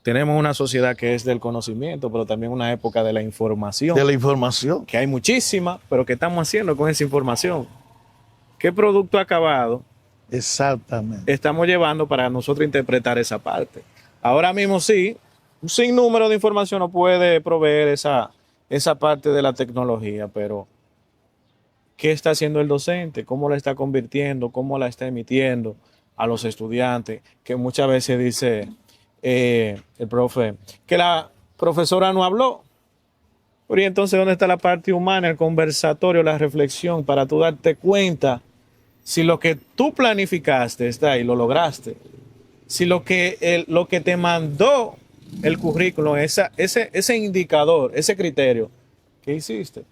Tenemos una sociedad que es del conocimiento, pero también una época de la información. De la información. Que hay muchísima, pero ¿qué estamos haciendo con esa información? ¿Qué producto acabado exactamente estamos llevando para nosotros interpretar esa parte? Ahora mismo sí, un sinnúmero de información nos puede proveer esa parte de la tecnología, pero ¿qué está haciendo el docente? ¿Cómo la está convirtiendo? ¿Cómo la está emitiendo a los estudiantes? Que muchas veces dice el profe que la profesora no habló. Pero ¿y entonces dónde está la parte humana, el conversatorio, la reflexión, para tú darte cuenta si lo que tú planificaste está ahí, lo lograste? Si lo que te mandó el currículum, ese indicador, ese criterio, ¿qué hiciste?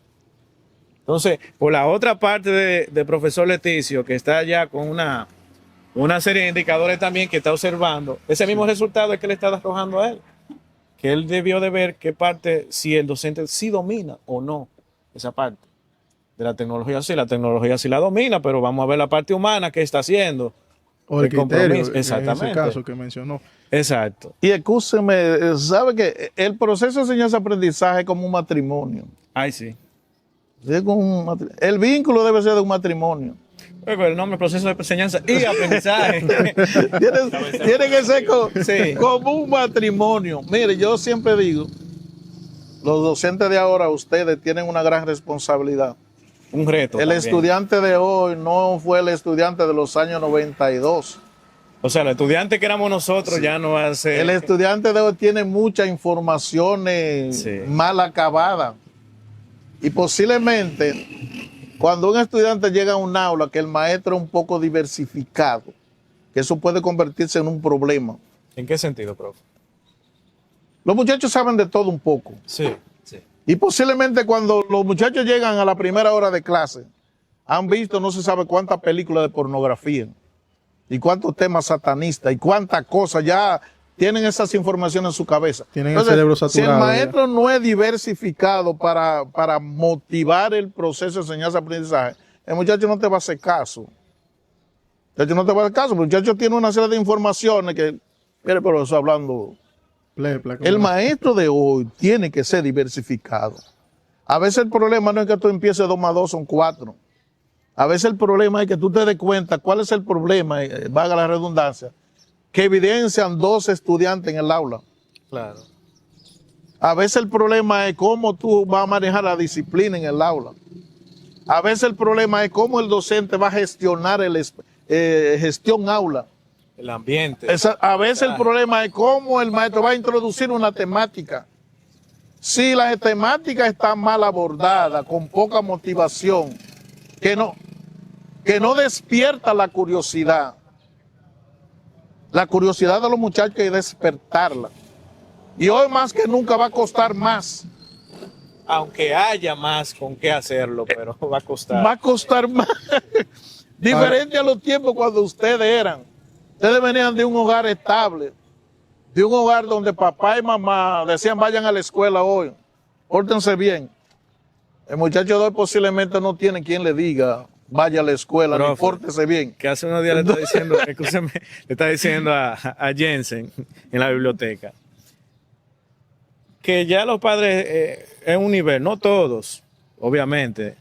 Entonces, por la otra parte de profesor Leticio, que está allá con una serie de indicadores también que está observando, ese mismo resultado es que le está arrojando a él. Que él debió de ver qué parte, si el docente sí domina o no esa parte de la tecnología. Sí, la tecnología sí la domina, pero vamos a ver la parte humana que está haciendo. O el criterio, exactamente. en ese caso que mencionó. Exacto. Y escúcheme, ¿sabe que el proceso de enseñanza-aprendizaje es como un matrimonio? Ay, sí. Es como el vínculo debe ser de un matrimonio. El nombre, proceso de enseñanza y aprendizaje. tiene que ser como un matrimonio. Mire, yo siempre digo, los docentes de ahora, ustedes tienen una gran responsabilidad. Un reto. El también. estudiante de hoy no fue el estudiante de los años 92. O sea, el estudiante que éramos nosotros ya no hace... El estudiante de hoy tiene muchas informaciones mal acabadas. Y posiblemente, cuando un estudiante llega a un aula que el maestro es un poco diversificado, que eso puede convertirse en un problema. ¿En qué sentido, profe? Los muchachos saben de todo un poco. Sí. Y posiblemente cuando los muchachos llegan a la primera hora de clase, han visto no se sabe cuántas películas de pornografía, y cuántos temas satanistas, y cuántas cosas, ya tienen esas informaciones en su cabeza. Tienen el cerebro saturado. Si el maestro no es diversificado para motivar el proceso de enseñanza-aprendizaje, el muchacho no te va a hacer caso. El muchacho no te va a hacer caso, porque el muchacho tiene una serie de informaciones que, mire, pero eso hablando... El maestro de hoy tiene que ser diversificado. A veces el problema no es que tú empieces 2 más 2 son 4. A veces el problema es que tú te des cuenta cuál es el problema, valga la redundancia, que evidencian 2 estudiantes en el aula. Claro. A veces el problema es cómo tú vas a manejar la disciplina en el aula. A veces el problema es cómo el docente va a gestionar gestión aula. El ambiente. A veces el problema es cómo el maestro va a introducir una temática. Si la temática está mal abordada, con poca motivación, que no despierta la curiosidad. La curiosidad de los muchachos hay que despertarla. Y hoy más que nunca va a costar más. Aunque haya más con qué hacerlo, pero va a costar. Va a costar más. Diferente a los tiempos cuando ustedes eran. Ustedes venían de un hogar estable, de un hogar donde papá y mamá decían vayan a la escuela hoy, pórtense bien. El muchacho de hoy posiblemente no tiene quien le diga vaya a la escuela, Profe, ni pórtese bien. Que hace unos días le está diciendo, escúchame, le está diciendo a Jensen en la biblioteca que ya los padres en un nivel, no todos, obviamente,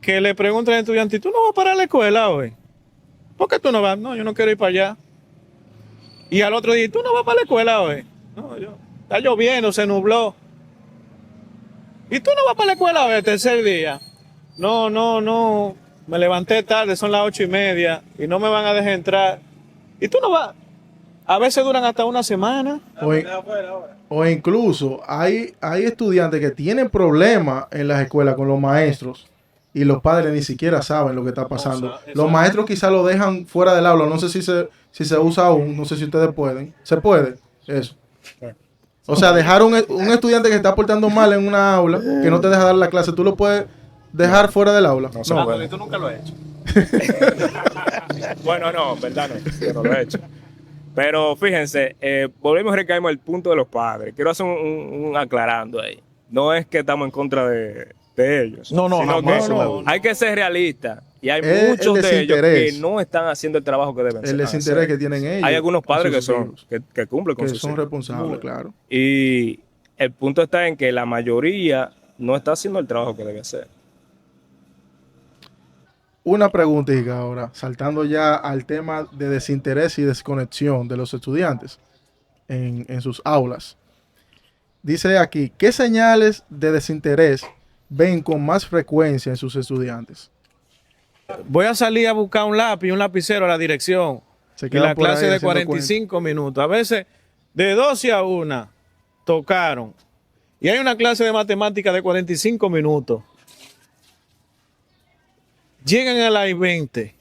que le preguntan al estudiante, ¿tú no vas para la escuela hoy? ¿Por qué tú no vas? No, yo no quiero ir para allá. Y al otro día, ¿tú no vas para la escuela hoy? No, está lloviendo, se nubló. ¿Y tú no vas para la escuela hoy el tercer día? No, me levanté tarde, son las 8:30 y no me van a dejar entrar. ¿Y tú no vas? A veces duran hasta una semana. O incluso hay estudiantes que tienen problemas en las escuelas con los maestros y los padres ni siquiera saben lo que está pasando. Los maestros quizás lo dejan fuera del aula. No sé si se usa aún, no sé si ustedes pueden. ¿Se puede? Eso. O sea, dejar un estudiante que está portando mal en una aula, que no te deja dar la clase, tú lo puedes dejar fuera del aula. No, tú nunca lo has hecho. Bueno, no, verdad no, yo no lo he hecho. Pero fíjense, volvemos y recaemos al punto de los padres. Quiero hacer un aclarando ahí. No es que estamos en contra de ellos. No, sino jamás. que hay que ser realistas. Y hay muchos de ellos que no están haciendo el trabajo que deben hacer. El desinterés que tienen ellos. Hay algunos padres que cumplen con que sus son hijos. responsables, claro. Y el punto está en que la mayoría no está haciendo el trabajo que debe hacer. Una preguntita ahora, saltando ya al tema de desinterés y desconexión de los estudiantes en sus aulas. Dice aquí, ¿qué señales de desinterés ven con más frecuencia en sus estudiantes? Voy a salir a buscar un lápiz y un lapicero a la dirección. Se Y quedan la por ahí clase de haciendo 45 minutos. A veces de 12 a 1 tocaron. Y hay una clase de matemática de 45 minutos. Llegan a las 20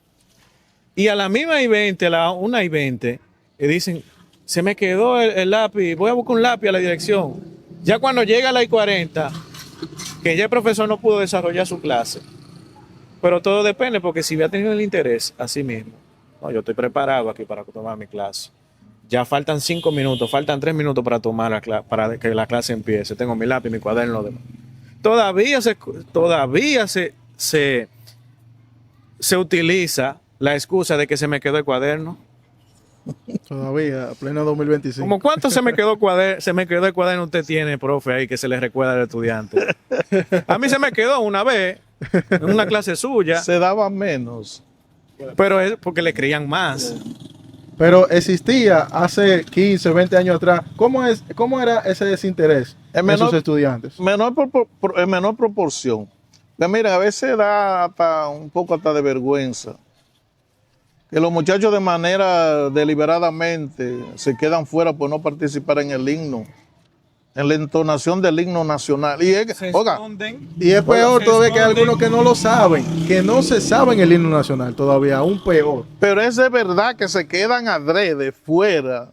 y a la misma I-20, a la 1:20, y dicen, se me quedó el lápiz, voy a buscar un lápiz a la dirección. Ya cuando llega a la I-40, que ya el profesor no pudo desarrollar su clase. Pero todo depende, porque si había tenido el interés, así mismo, no, yo estoy preparado aquí para tomar mi clase. Ya faltan 5 minutos, faltan 3 minutos para tomar para que la clase empiece. Tengo mi lápiz, mi cuaderno, lo demás. Todavía se utiliza la excusa de que se me quedó el cuaderno. Todavía, pleno 2025. ¿Cómo cuánto se me quedó el cuaderno usted tiene, profe, ahí que se le recuerda al estudiante? A mí se me quedó una vez en una clase suya, Se daba menos. pero es porque le creían más. Pero existía hace 15, 20 años atrás. ¿Cómo era ese desinterés en sus estudiantes? En menor proporción. Pues mira, a veces da un poco hasta de vergüenza que los muchachos de manera deliberadamente se quedan fuera por no participar en el himno, en la entonación del himno nacional. Y es Peor todavía que hay algunos que no lo saben, que no se saben el himno nacional todavía, aún peor. Pero es de verdad que se quedan adrede fuera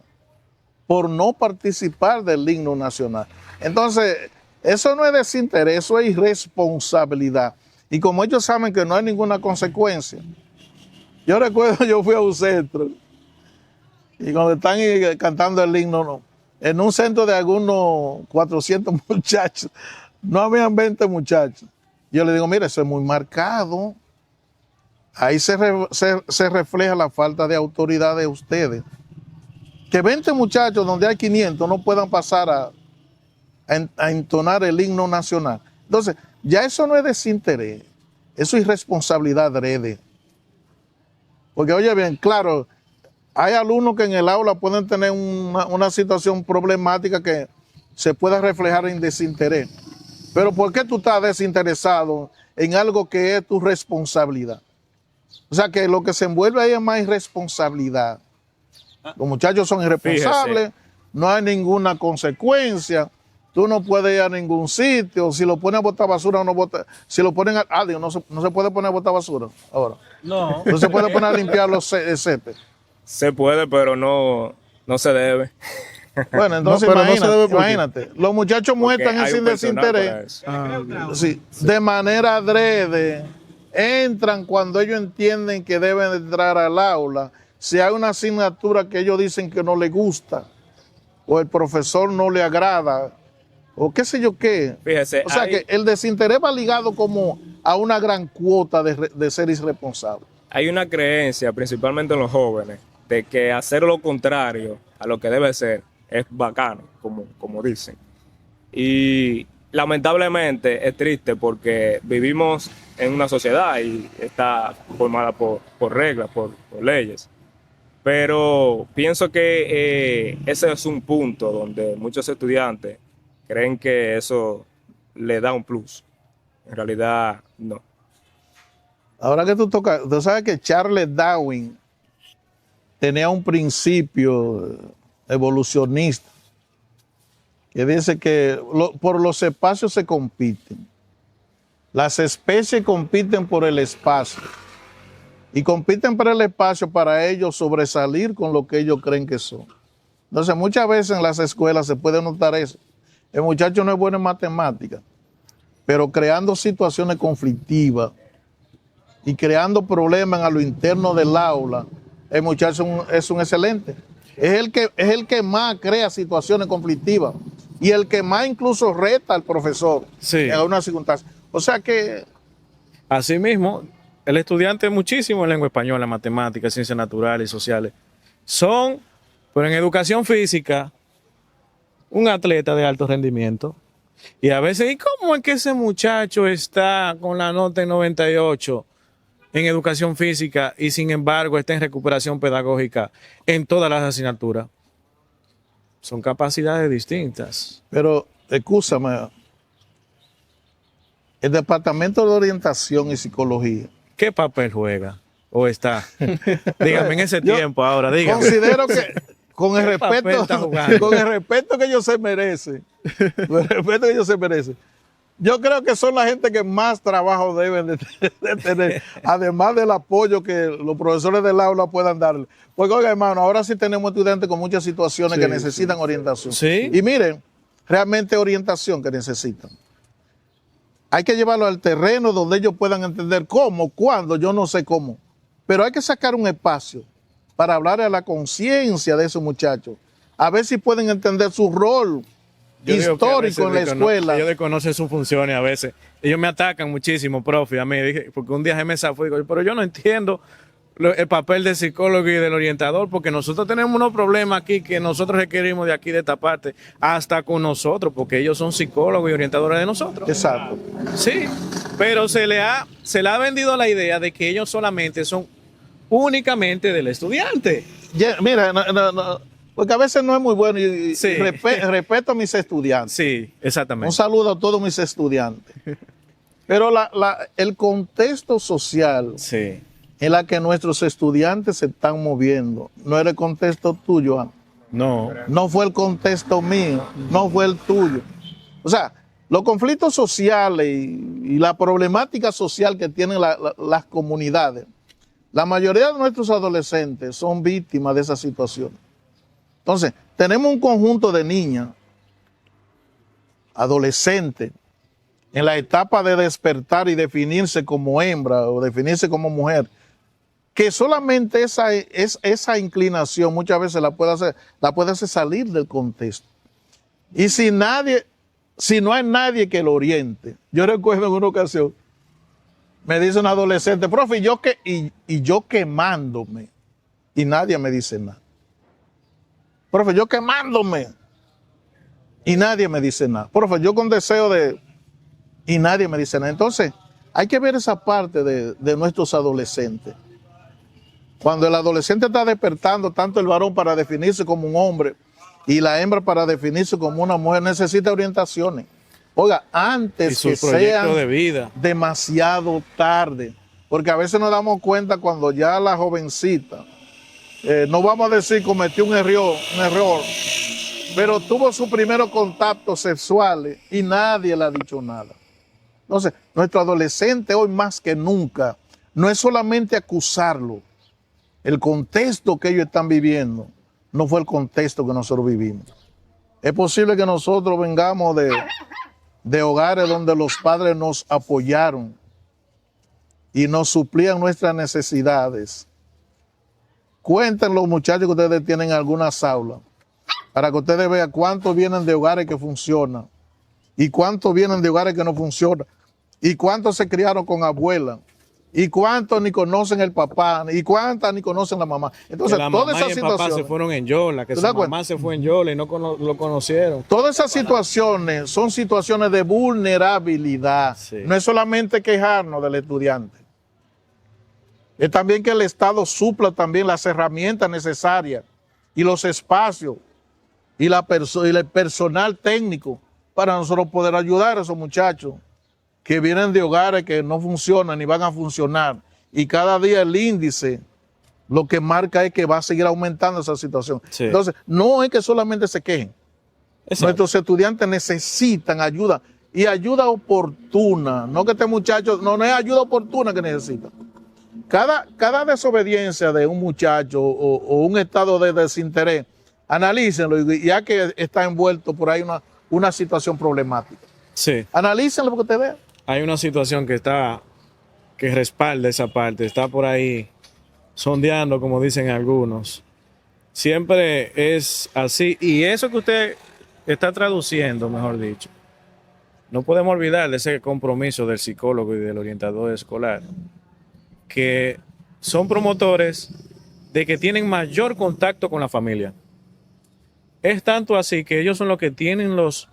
por no participar del himno nacional. Entonces, eso no es desinterés, eso es irresponsabilidad. Y como ellos saben que no hay ninguna consecuencia. Yo recuerdo, yo fui a un centro y cuando están cantando el himno, en un centro de algunos 400 muchachos, no habían 20 muchachos. Yo le digo, mira, eso es muy marcado. Ahí se refleja la falta de autoridad de ustedes. Que 20 muchachos donde hay 500 no puedan pasar a entonar el himno nacional. Entonces, ya eso no es desinterés, eso es irresponsabilidad adrede. Porque, oye bien, claro, hay alumnos que en el aula pueden tener una situación problemática que se pueda reflejar en desinterés. Pero ¿por qué tú estás desinteresado en algo que es tu responsabilidad? O sea que lo que se envuelve ahí es más irresponsabilidad. Los muchachos son irresponsables, Fíjese. no hay ninguna consecuencia, tú no puedes ir a ningún sitio, si lo ponen a botar basura, no bota, si lo ponen a, digo, no se puede poner a botar basura ahora. No se puede poner a limpiar el césped. Se puede, pero no se debe. Bueno, entonces No, pero no se debe por qué. imagínate, los muchachos muestran Porque hay ese un personal para desinterés. eso. Sí, de manera adrede, entran cuando ellos entienden que deben entrar al aula. Si hay una asignatura que ellos dicen que no les gusta, o el profesor no le agrada, o qué sé yo qué. Fíjese, O sea hay- que el desinterés va ligado como a una gran cuota de ser irresponsable. Hay una creencia, principalmente en los jóvenes, de que hacer lo contrario a lo que debe ser es bacano, como dicen. Y lamentablemente es triste porque vivimos en una sociedad y está formada por reglas, por leyes. Pero pienso que ese es un punto donde muchos estudiantes creen que eso le da un plus. En realidad, no. Ahora que tú tocas, tú sabes que Charles Darwin tenía un principio evolucionista que dice que por los espacios se compiten. Las especies compiten por el espacio y compiten por el espacio para ellos sobresalir con lo que ellos creen que son. Entonces, muchas veces en las escuelas se puede notar eso. El muchacho no es bueno en matemáticas, pero creando situaciones conflictivas y creando problemas a lo interno del aula, el muchacho es un excelente. Es el que más crea situaciones conflictivas y el que más incluso reta al profesor Sí. en algunas circunstancias. O sea que Asimismo, el estudiante muchísimo en lengua española, matemáticas, ciencias naturales y sociales son, pero en educación física, un atleta de alto rendimiento. Y a veces, ¿y cómo es que ese muchacho está con la nota en 98 en educación física y sin embargo está en recuperación pedagógica en todas las asignaturas? Son capacidades distintas. Pero, escúchame, el Departamento de Orientación y Psicología. ¿Qué papel juega? ¿O está? Dígame en ese Yo tiempo ahora, dígame. Considero que con el ¿Qué papel está respeto, jugando? con el respeto que ellos se merecen, con el respeto que ellos se merecen, yo creo que son la gente que más trabajo deben de tener, además del apoyo que los profesores del aula puedan darle. Porque, oiga, hermano, ahora sí tenemos estudiantes con muchas situaciones que necesitan orientación. Sí. Y miren, realmente orientación que necesitan. Hay que llevarlo al terreno donde ellos puedan entender cómo, cuándo, yo no sé cómo. Pero hay que sacar un espacio para hablar a la conciencia de esos muchachos, a ver si pueden entender su rol Yo digo que a veces histórico en la escuela. Ellos desconocen sus funciones a veces. Ellos me atacan muchísimo, profe, a mí. Dije, porque un día se me zafó y digo, pero yo no entiendo el papel del psicólogo y del orientador, porque nosotros tenemos unos problemas aquí que nosotros requerimos de aquí, de esta parte, hasta con nosotros, porque ellos son psicólogos y orientadores de nosotros. Exacto. Sí, pero se le ha vendido la idea de que ellos solamente son únicamente del estudiante. Mira, no, porque a veces no es muy bueno y Sí. respeto a mis estudiantes. Sí, Un exactamente. saludo a todos mis estudiantes. Pero el contexto social Sí. en la que nuestros estudiantes se están moviendo no era el contexto tuyo, Ana. No. No fue el contexto mío, no fue el tuyo. O sea, los conflictos sociales y la problemática social que tienen las comunidades, la mayoría de nuestros adolescentes son víctimas de esa situación. Entonces, tenemos un conjunto de niñas, adolescentes, en la etapa de despertar y definirse como hembra o definirse como mujer, que solamente esa inclinación muchas veces la puede hacer salir del contexto. Y si no hay nadie que lo oriente. Yo recuerdo en una ocasión, me dice un adolescente, profe, y yo quemándome, y nadie me dice nada. Profe, yo quemándome, y nadie me dice nada. Profe, yo con deseo y nadie me dice nada. Entonces, hay que ver esa parte de nuestros adolescentes. Cuando el adolescente está despertando, tanto el varón para definirse como un hombre, Y la hembra para definirse como una mujer necesita orientaciones. Oiga, Y antes su que proyecto sean de vida. demasiado tarde, porque a veces nos damos cuenta cuando ya la jovencita, no vamos a decir cometió un error, pero tuvo sus primeros contactos sexuales y nadie le ha dicho nada. Entonces, nuestro adolescente hoy más que nunca, no es solamente acusarlo, el contexto que ellos están viviendo no fue el contexto que nosotros vivimos. Es posible que nosotros vengamos de hogares donde los padres nos apoyaron y nos suplían nuestras necesidades. Cuenten los muchachos que ustedes tienen en algunas aulas para que ustedes vean cuántos vienen de hogares que funcionan y cuántos vienen de hogares que no funcionan y cuántos se criaron con abuela y cuántos ni conocen el papá y cuántas ni conocen la mamá. Entonces, Que la todas mamá esas y el papá se situaciones, fueron en Yola, que ¿tú su te das mamá se fue en Yola y no lo conocieron. todas esas situaciones son situaciones de vulnerabilidad. Sí. No es solamente quejarnos del estudiante. Es también que el Estado supla también las herramientas necesarias y los espacios y el personal técnico para nosotros poder ayudar a esos muchachos que vienen de hogares que no funcionan ni van a funcionar. Y cada día el índice lo que marca es que va a seguir aumentando esa situación. Sí. Entonces, no es que solamente se quejen. Exacto. Nuestros estudiantes necesitan ayuda y ayuda oportuna. No que este muchacho, no es ayuda oportuna que necesita. Cada desobediencia de un muchacho o un estado de desinterés, analícenlo y ya que está envuelto por ahí una situación problemática. Sí. Analícenlo porque te vean. Hay una situación que respalda esa parte, está por ahí sondeando, como dicen algunos. Siempre es así. Y eso que usted está traduciendo, mejor dicho, no podemos olvidar de ese compromiso del psicólogo y del orientador escolar, que son promotores de que tienen mayor contacto con la familia. Es tanto así que ellos son los que tienen los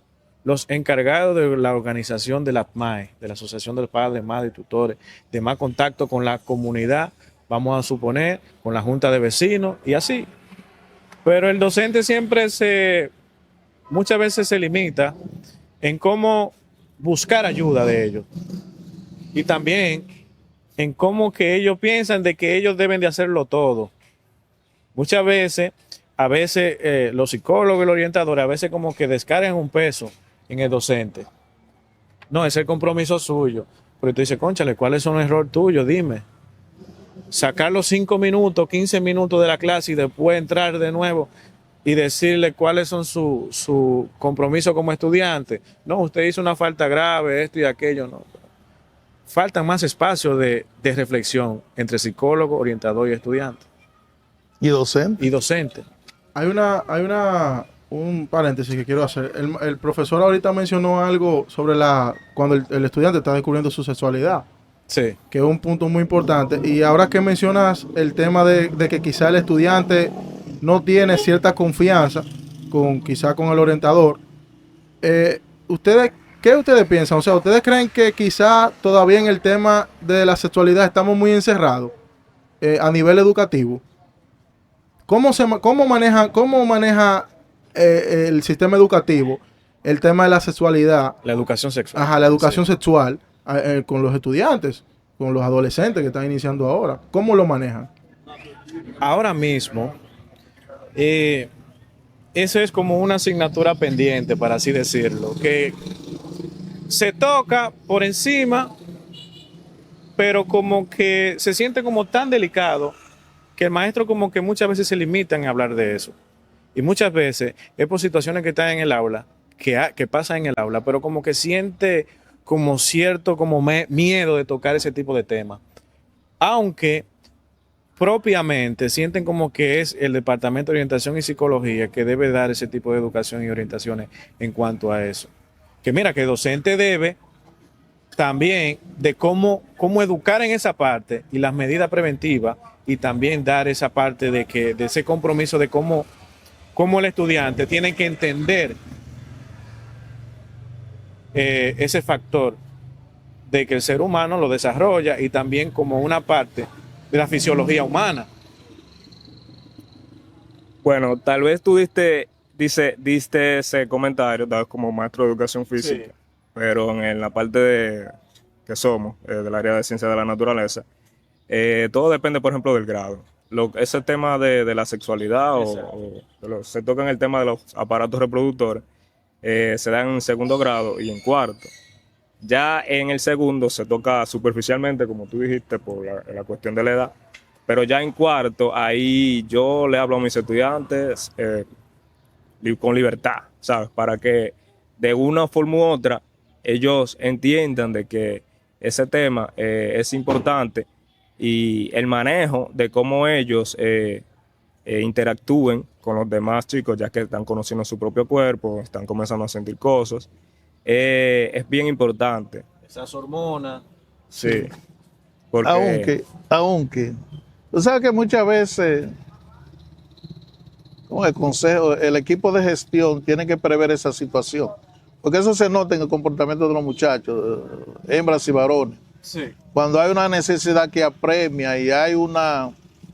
encargados de la organización de la APMAE, de la Asociación de Padres, Madres y Tutores, de más contacto con la comunidad, vamos a suponer, con la junta de vecinos y así. Pero el docente muchas veces se limita en cómo buscar ayuda de ellos. Y también en cómo que ellos piensan de que ellos deben de hacerlo todo. Muchas veces, los psicólogos y los orientadores, a veces como que descargan un peso en el docente. No, es el compromiso suyo. Pero tú dices, cónchale, ¿cuáles son los errores tuyos? Dime. Sacar los 5 minutos, 15 minutos de la clase y después entrar de nuevo y decirle cuáles son su compromiso como estudiante. No, usted hizo una falta grave, esto y aquello, no. Faltan más espacios de reflexión entre psicólogo, orientador y estudiante. Y docente. Y docente. Hay un paréntesis que quiero hacer. El profesor ahorita mencionó algo sobre cuando el estudiante está descubriendo su sexualidad, Sí. que es un punto muy importante. Y ahora que mencionas el tema de que quizá el estudiante no tiene cierta confianza quizá con el orientador, ¿qué ustedes piensan? O sea, ¿ustedes creen que quizá todavía en el tema de la sexualidad estamos muy encerrados a nivel educativo? ¿Cómo maneja el sistema educativo el tema de la sexualidad? La educación sexual. Ajá, la educación Sí. sexual con los estudiantes, con los adolescentes que están iniciando ahora. ¿Cómo lo manejan? Ahora mismo, eso es como una asignatura pendiente, para así decirlo, que se toca por encima, pero como que se siente como tan delicado que el maestro como que muchas veces se limita en hablar de eso. Y muchas veces es por situaciones que están en el aula, que pasan en el aula, pero como que siente como cierto miedo de tocar ese tipo de temas. Aunque propiamente sienten como que es el Departamento de Orientación y Psicología que debe dar ese tipo de educación y orientaciones en cuanto a eso. Que mira, que el docente debe también de cómo educar en esa parte y las medidas preventivas, y también dar esa parte de ese compromiso de cómo el estudiante tiene que entender ese factor de que el ser humano lo desarrolla y también como una parte de la fisiología humana. Bueno, tal vez tú diste diste ese comentario, dado como maestro de educación física, Sí. pero en la parte que somos, del área de ciencia de la naturaleza, todo depende, por ejemplo, del grado. Ese tema de la sexualidad se toca en el tema de los aparatos reproductores, se da en segundo grado y en cuarto. Ya en el segundo se toca superficialmente, como tú dijiste, por la cuestión de la edad. Pero ya en cuarto, ahí yo le hablo a mis estudiantes con libertad, ¿sabes? Para que de una forma u otra ellos entiendan de que ese tema es importante y el manejo de cómo ellos interactúen con los demás chicos, ya que están conociendo su propio cuerpo, están comenzando a sentir cosas, es bien importante. Esas hormonas. Sí. Porque Aunque, tú sabes que muchas veces, con el consejo, el equipo de gestión tiene que prever esa situación. Porque eso se nota en el comportamiento de los muchachos, hembras y varones. Sí. Cuando hay una necesidad que apremia y hay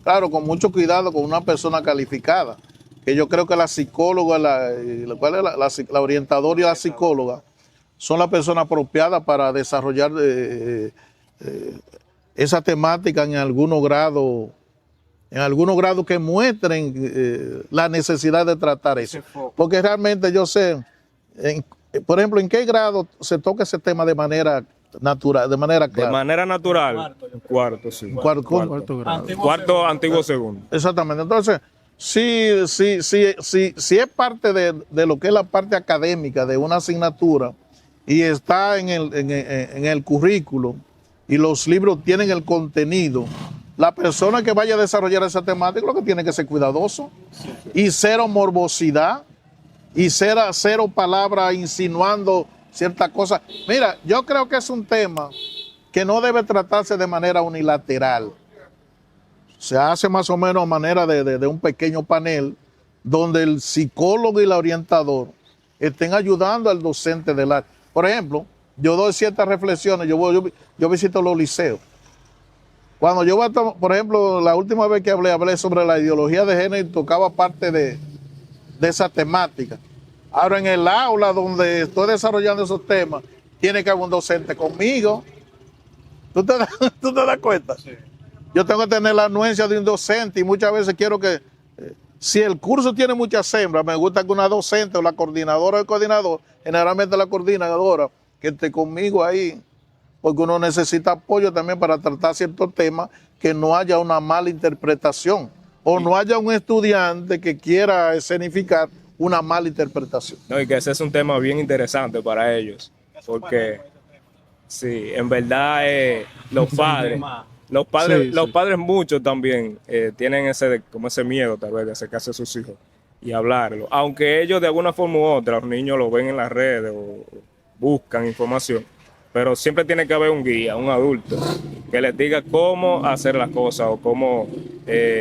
claro, con mucho cuidado con una persona calificada, que yo creo que la psicóloga, la orientadora y la psicóloga son las personas apropiadas para desarrollar esa temática en algunos grados que muestren la necesidad de tratar eso. Porque realmente yo sé, por ejemplo, en qué grado se toca ese tema de manera natural, de manera clara. de manera natural, cuarto, sí. Cuarto grado. Cuarto, antiguo, segundo. Exactamente. Entonces, si es parte de lo que es la parte académica de una asignatura y está en el currículo y los libros tienen el contenido, la persona que vaya a desarrollar esa temática lo que tiene que ser cuidadoso y cero morbosidad y cero palabras insinuando ciertas cosas. Mira, yo creo que es un tema que no debe tratarse de manera unilateral. Se hace más o menos a manera de un pequeño panel donde el psicólogo y el orientador estén ayudando al docente del área. Por ejemplo, yo doy ciertas reflexiones, yo visito los liceos. Cuando yo voy por ejemplo, la última vez que hablé sobre la ideología de género y tocaba parte de esa temática. Ahora en el aula donde estoy desarrollando esos temas, tiene que haber un docente conmigo. ¿Tú te das cuenta? Sí. Yo tengo que tener la anuencia de un docente y muchas veces quiero que, si el curso tiene muchas hembras, me gusta que una docente o la coordinadora o el coordinador, generalmente la coordinadora, que esté conmigo ahí, porque uno necesita apoyo también para tratar ciertos temas, que no haya una mala interpretación o no haya un estudiante que quiera escenificar una mala interpretación. No, y que ese es un tema bien interesante para ellos, porque sí, en verdad los padres muchos también tienen como ese miedo tal vez de acercarse a sus hijos y hablarlo, aunque ellos de alguna forma u otra, los niños lo ven en las redes o buscan información, pero siempre tiene que haber un guía, un adulto, que les diga cómo hacer las cosas o cómo...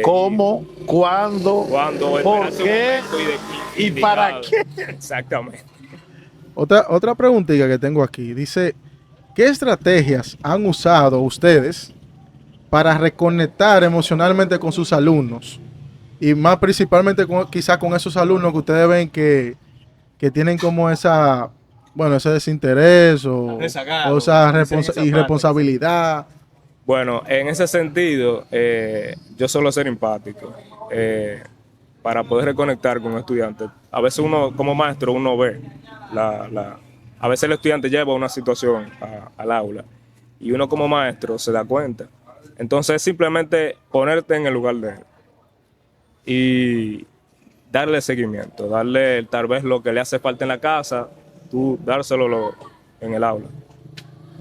¿Cómo? ¿Cuándo? ¿Por qué? ¿Y para qué? Exactamente. Otra preguntita que tengo aquí. Dice, ¿qué estrategias han usado ustedes para reconectar emocionalmente con sus alumnos? Y más principalmente quizás con esos alumnos que ustedes ven que tienen como ese desinterés o esa irresponsabilidad. Bueno, en ese sentido, yo suelo ser empático para poder reconectar con estudiantes. A veces uno, como maestro, uno ve a veces el estudiante lleva una situación al aula y uno como maestro se da cuenta. Entonces, simplemente ponerte en el lugar de él y darle seguimiento, darle tal vez lo que le hace falta en la casa, tú dárselo en el aula.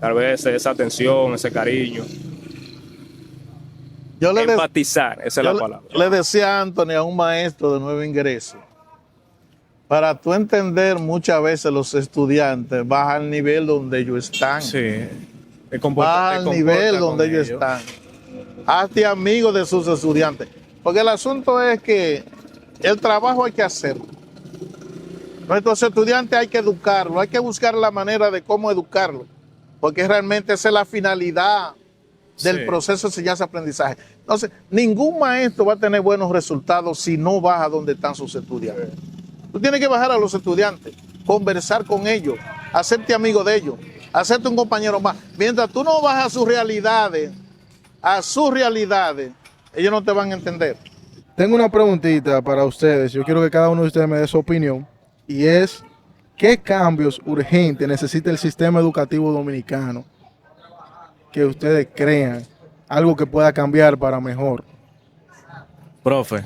Tal vez esa atención, ese cariño. Empatizar, esa es la palabra. Le decía a Anthony, a un maestro de nuevo ingreso, para tú entender muchas veces los estudiantes, baja al nivel donde ellos están. Sí. Baja al nivel donde ellos están. Hazte amigo de sus estudiantes. Porque el asunto es que el trabajo hay que hacerlo. Nuestros estudiantes hay que educarlo, hay que buscar la manera de cómo educarlo, porque realmente esa es la finalidad del proceso de enseñanza-aprendizaje. Entonces, ningún maestro va a tener buenos resultados si no baja donde están sus estudiantes. tienes que bajar a los estudiantes, conversar con ellos, hacerte amigo de ellos, hacerte un compañero más. Mientras tú no vas a sus realidades, ellos no te van a entender. Tengo una preguntita para ustedes. Yo quiero que cada uno de ustedes me dé su opinión. Y es, ¿qué cambios urgentes necesita el sistema educativo dominicano que ustedes crean? Algo que pueda cambiar para mejor. Profe,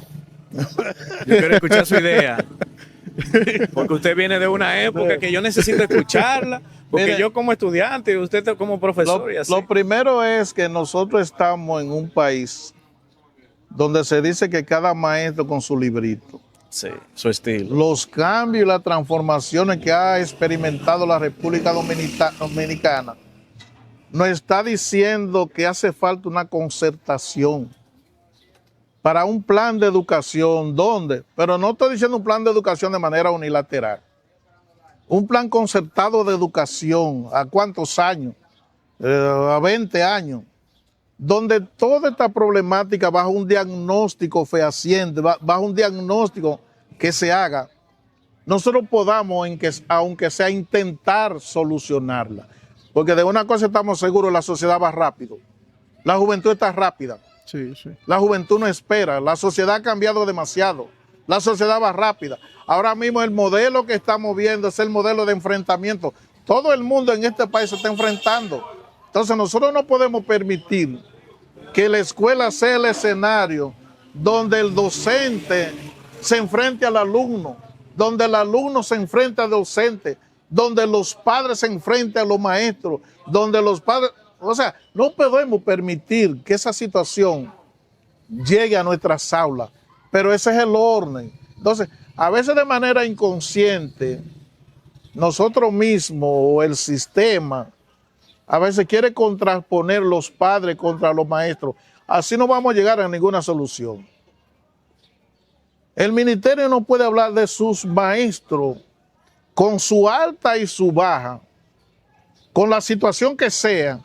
yo quiero escuchar su idea. Porque usted viene de una época que yo necesito escucharla. Porque Mire, yo como estudiante y usted como profesor y así. Lo primero es que nosotros estamos en un país donde se dice que cada maestro con su librito. Sí, su estilo. Los cambios y las transformaciones que ha experimentado la República Dominicana nos está diciendo que hace falta una concertación para un plan de educación. ¿Dónde? Pero no estoy diciendo un plan de educación de manera unilateral. Un plan concertado de educación. ¿A cuántos años? A 20 años. Donde toda esta problemática bajo un diagnóstico fehaciente, bajo un diagnóstico que se haga, nosotros podamos, aunque sea, intentar solucionarla. Porque de una cosa estamos seguros, la sociedad va rápido. La juventud está rápida. Sí, sí. La juventud no espera. La sociedad ha cambiado demasiado. La sociedad va rápida. Ahora mismo el modelo que estamos viendo es el modelo de enfrentamiento. Todo el mundo en este país se está enfrentando. Entonces nosotros no podemos permitir que la escuela sea el escenario donde el docente se enfrente al alumno, donde el alumno se enfrenta al docente, donde los padres se enfrentan a los maestros, donde los padres... O sea, no podemos permitir que esa situación llegue a nuestras aulas, pero ese es el orden. Entonces, a veces de manera inconsciente, nosotros mismos o el sistema a veces quiere contraponer los padres contra los maestros. Así no vamos a llegar a ninguna solución. El ministerio no puede hablar de sus maestros con su alta y su baja, con la situación que sea.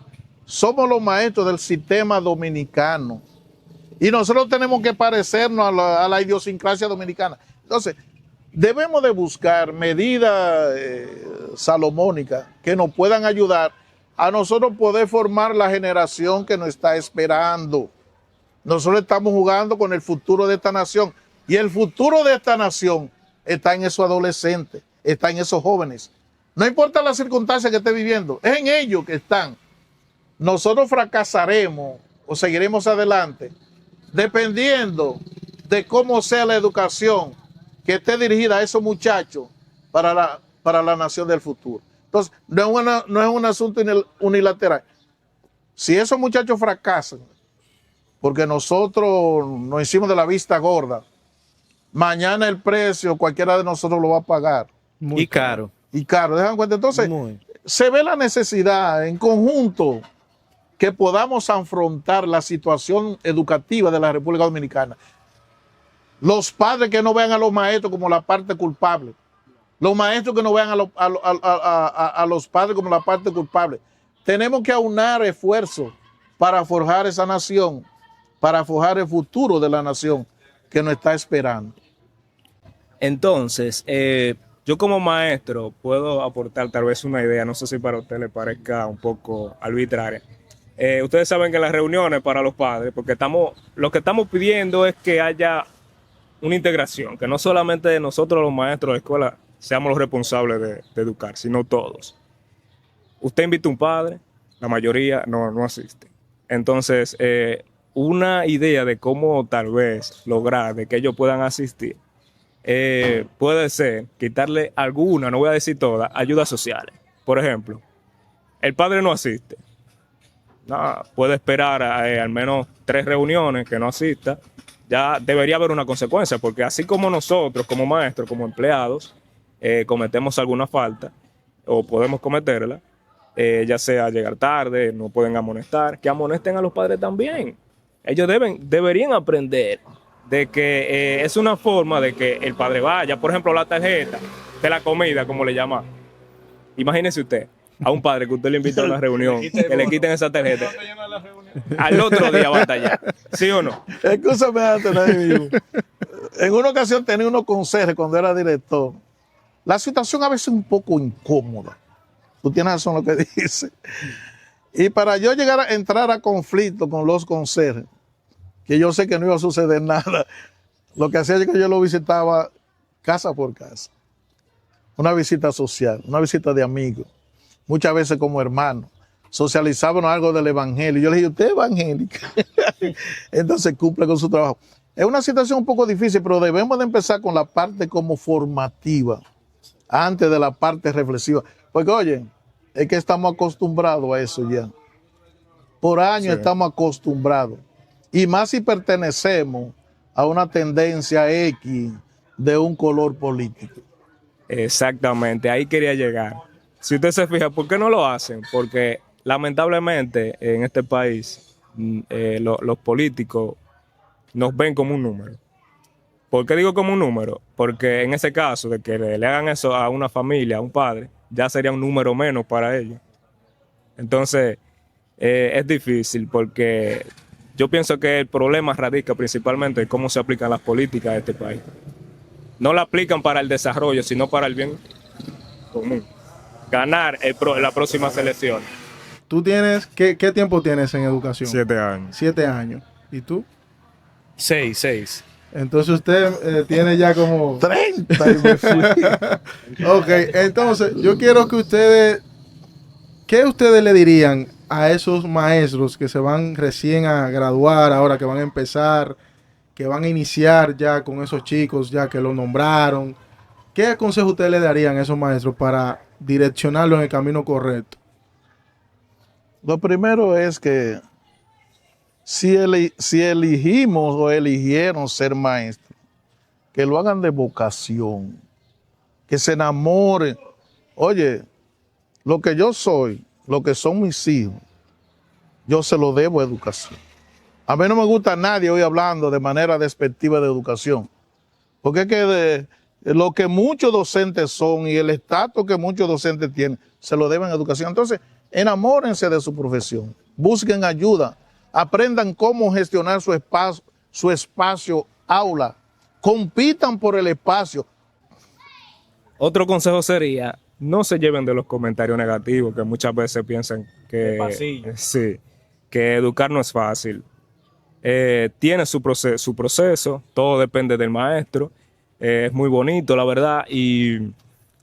Somos los maestros del sistema dominicano y nosotros tenemos que parecernos a la idiosincrasia dominicana. Entonces, debemos de buscar medidas salomónicas que nos puedan ayudar a nosotros poder formar la generación que nos está esperando. Nosotros estamos jugando con el futuro de esta nación y el futuro de esta nación está en esos adolescentes, está en esos jóvenes. No importa la circunstancia que esté viviendo, es en ellos que están. Nosotros fracasaremos o seguiremos adelante dependiendo de cómo sea la educación que esté dirigida a esos muchachos para la nación del futuro. Entonces, no es un asunto unilateral. Si esos muchachos fracasan, porque nosotros nos hicimos de la vista gorda, mañana el precio cualquiera de nosotros lo va a pagar. Muy caro. Y caro, ¿dejan cuenta? Entonces, se ve la necesidad en conjunto que podamos afrontar la situación educativa de la República Dominicana. Los padres que no vean a los maestros como la parte culpable. Los maestros que no vean a los padres como la parte culpable. Tenemos que aunar esfuerzos para forjar esa nación, para forjar el futuro de la nación que nos está esperando. Entonces, yo como maestro puedo aportar tal vez una idea, no sé si para usted le parezca un poco arbitraria. Ustedes saben que las reuniones para los padres, porque lo que estamos pidiendo es que haya una integración, que no solamente nosotros los maestros de la escuela seamos los responsables de educar, sino todos. Usted invita a un padre, la mayoría no asiste. Entonces, una idea de cómo tal vez lograr de que ellos puedan asistir puede ser quitarle alguna, no voy a decir todas, ayudas sociales. Por ejemplo, el padre no asiste. Puede esperar al menos 3 reuniones que no asista. Ya debería haber una consecuencia, porque así como nosotros, como maestros, como empleados, cometemos alguna falta o podemos cometerla, ya sea llegar tarde, no pueden amonestar, que amonesten a los padres también. Ellos deberían aprender de que es una forma de que el padre vaya. Por ejemplo, la tarjeta de la comida, como le llaman. Imagínese usted a un padre que usted le invita a una reunión, que le quiten esa tarjeta. Al otro día va a estallar. ¿Sí o no? Escúchame antes, En una ocasión tenía unos conserjes cuando era director. La situación a veces es un poco incómoda. Tú tienes razón en lo que dices. Y para yo llegar a entrar a conflicto con los conserjes, que yo sé que no iba a suceder nada, lo que hacía es que yo lo visitaba casa por casa. Una visita social, una visita de amigos, muchas veces como hermanos. Socializábamos algo del evangelio. Yo le dije, ¿usted es evangélica? Entonces cumple con su trabajo. Es una situación un poco difícil, pero debemos de empezar con la parte como formativa, antes de la parte reflexiva. Porque, oye, es que estamos acostumbrados a eso ya. Por años estamos acostumbrados. Y más si pertenecemos a una tendencia X de un color político. Exactamente, ahí quería llegar. Si usted se fija, ¿por qué no lo hacen? Porque lamentablemente en este país los políticos nos ven como un número. ¿Por qué digo como un número? Porque en ese caso de que le hagan eso a una familia, a un padre, ya sería un número menos para ellos. Entonces, es difícil porque yo pienso que el problema radica principalmente en cómo se aplican las políticas de este país. No la aplican para el desarrollo, sino para el bien común. Ganar la próxima selección. ¿Tú tienes, qué tiempo tienes en educación? 7 años. 7 años. ¿Y tú? 6. Entonces usted tiene ya como 30. Ok, entonces yo quiero que ustedes, ¿qué ustedes le dirían a esos maestros que se van recién a graduar, ahora que van a empezar, que van a iniciar ya con esos chicos, ya que lo nombraron? ¿Qué consejo ustedes le darían a esos maestros para direccionarlo en el camino correcto? Lo primero es que si elegimos o eligieron ser maestros, que lo hagan de vocación, que se enamoren. Oye, lo que yo soy, lo que son mis hijos, yo se lo debo a educación. A mí no me gusta nadie hoy hablando de manera despectiva de educación, porque es que lo que muchos docentes son y el estatus que muchos docentes tienen, se lo deben a educación. Entonces, enamórense de su profesión, busquen ayuda, aprendan cómo gestionar su espacio aula, compitan por el espacio. Otro consejo sería, no se lleven de los comentarios negativos, que muchas veces piensan que, sí, que educar no es fácil. Tiene su proceso, todo depende del maestro. Es muy bonito, la verdad, y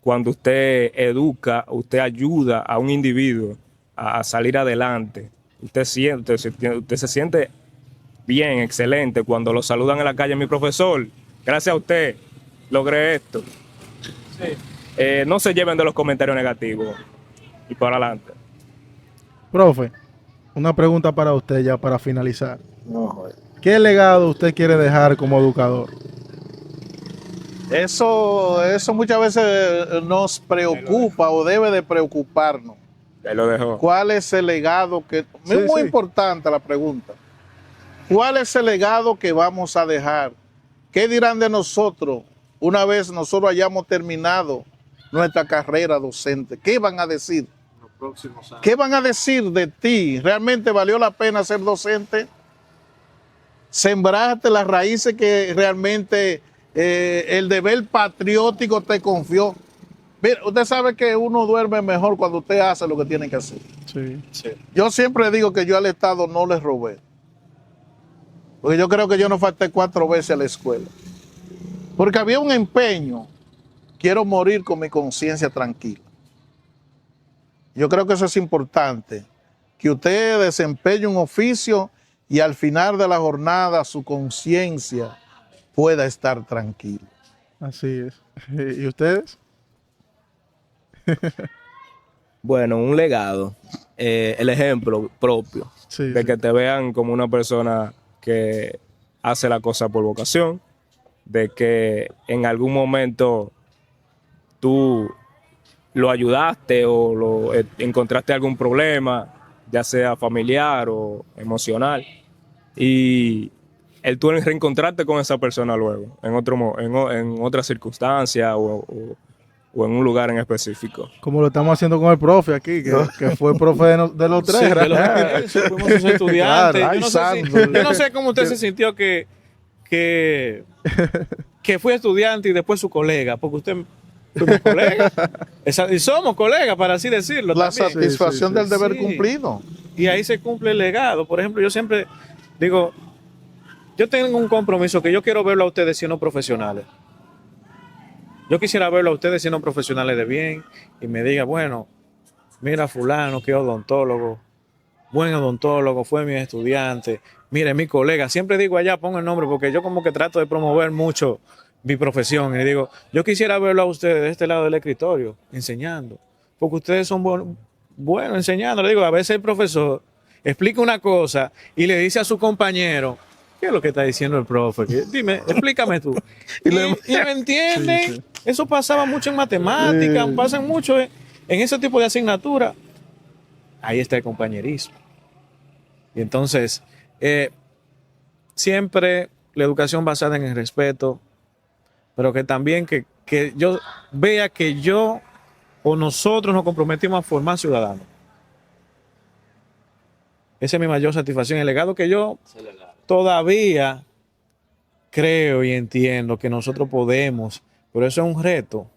cuando usted educa, usted ayuda a un individuo a salir adelante. Usted se siente bien, excelente, cuando lo saludan en la calle, mi profesor, gracias a usted, logré esto. Sí. No se lleven de los comentarios negativos y para adelante. Profe, una pregunta para usted ya para finalizar. No, ¿Qué legado usted quiere dejar como educador? eso muchas veces nos preocupa o debe de preocuparnos. Ahí lo dejó. ¿Cuál es el legado que... Sí, es muy sí. importante la pregunta. ¿Cuál es el legado que vamos a dejar? ¿Qué dirán de nosotros una vez nosotros hayamos terminado nuestra carrera docente? ¿Qué van a decir? Los próximos años. ¿Qué van a decir de ti? ¿Realmente valió la pena ser docente? ¿Sembraste las raíces que realmente el deber patriótico te confió? Mira, usted sabe que uno duerme mejor cuando usted hace lo que tiene que hacer. Sí. Yo siempre digo que yo al Estado no le robé. Porque yo creo que yo no falté 4 veces a la escuela. Porque había un empeño. Quiero morir con mi conciencia tranquila. Yo creo que eso es importante. Que usted desempeñe un oficio y al final de la jornada su conciencia pueda estar tranquila. Así es. ¿Y ustedes? Bueno, un legado, el ejemplo propio, Sí, de sí. que te vean como una persona que hace la cosa por vocación, de que en algún momento tú lo ayudaste o encontraste algún problema, ya sea familiar o emocional, y el tú reencontrarte con esa persona luego, en otra circunstancia o en un lugar en específico. Como lo estamos haciendo con el profe aquí, que fue profe de los tres. Sí, de los fuimos sus estudiantes. Claro, Yo no sé cómo usted se sintió que que fui estudiante y después su colega, porque usted fuimos colegas. Y somos colegas, para así decirlo. La también. satisfacción del deber Sí. cumplido. Y ahí se cumple el legado. Por ejemplo, yo siempre digo, yo tengo un compromiso que yo quiero verlo a ustedes siendo profesionales. Yo quisiera verlo a ustedes siendo profesionales de bien y me diga, bueno, mira fulano, que odontólogo, buen odontólogo, fue mi estudiante, mire, mi colega. Siempre digo allá, pongo el nombre, porque yo como que trato de promover mucho mi profesión. Y digo, yo quisiera verlo a ustedes de este lado del escritorio, enseñando, porque ustedes son buenos enseñando. Le digo, a veces el profesor explica una cosa y le dice a su compañero, ¿qué es lo que está diciendo el profe? Dime, explícame tú. y me entienden. Sí, sí. Eso pasaba mucho en matemáticas, pasa mucho en ese tipo de asignatura. Ahí está el compañerismo. Y entonces, siempre la educación basada en el respeto, pero que también que yo vea que yo o nosotros nos comprometimos a formar ciudadanos. Esa es mi mayor satisfacción. El legado que yo todavía creo y entiendo que nosotros podemos, pero eso es un reto.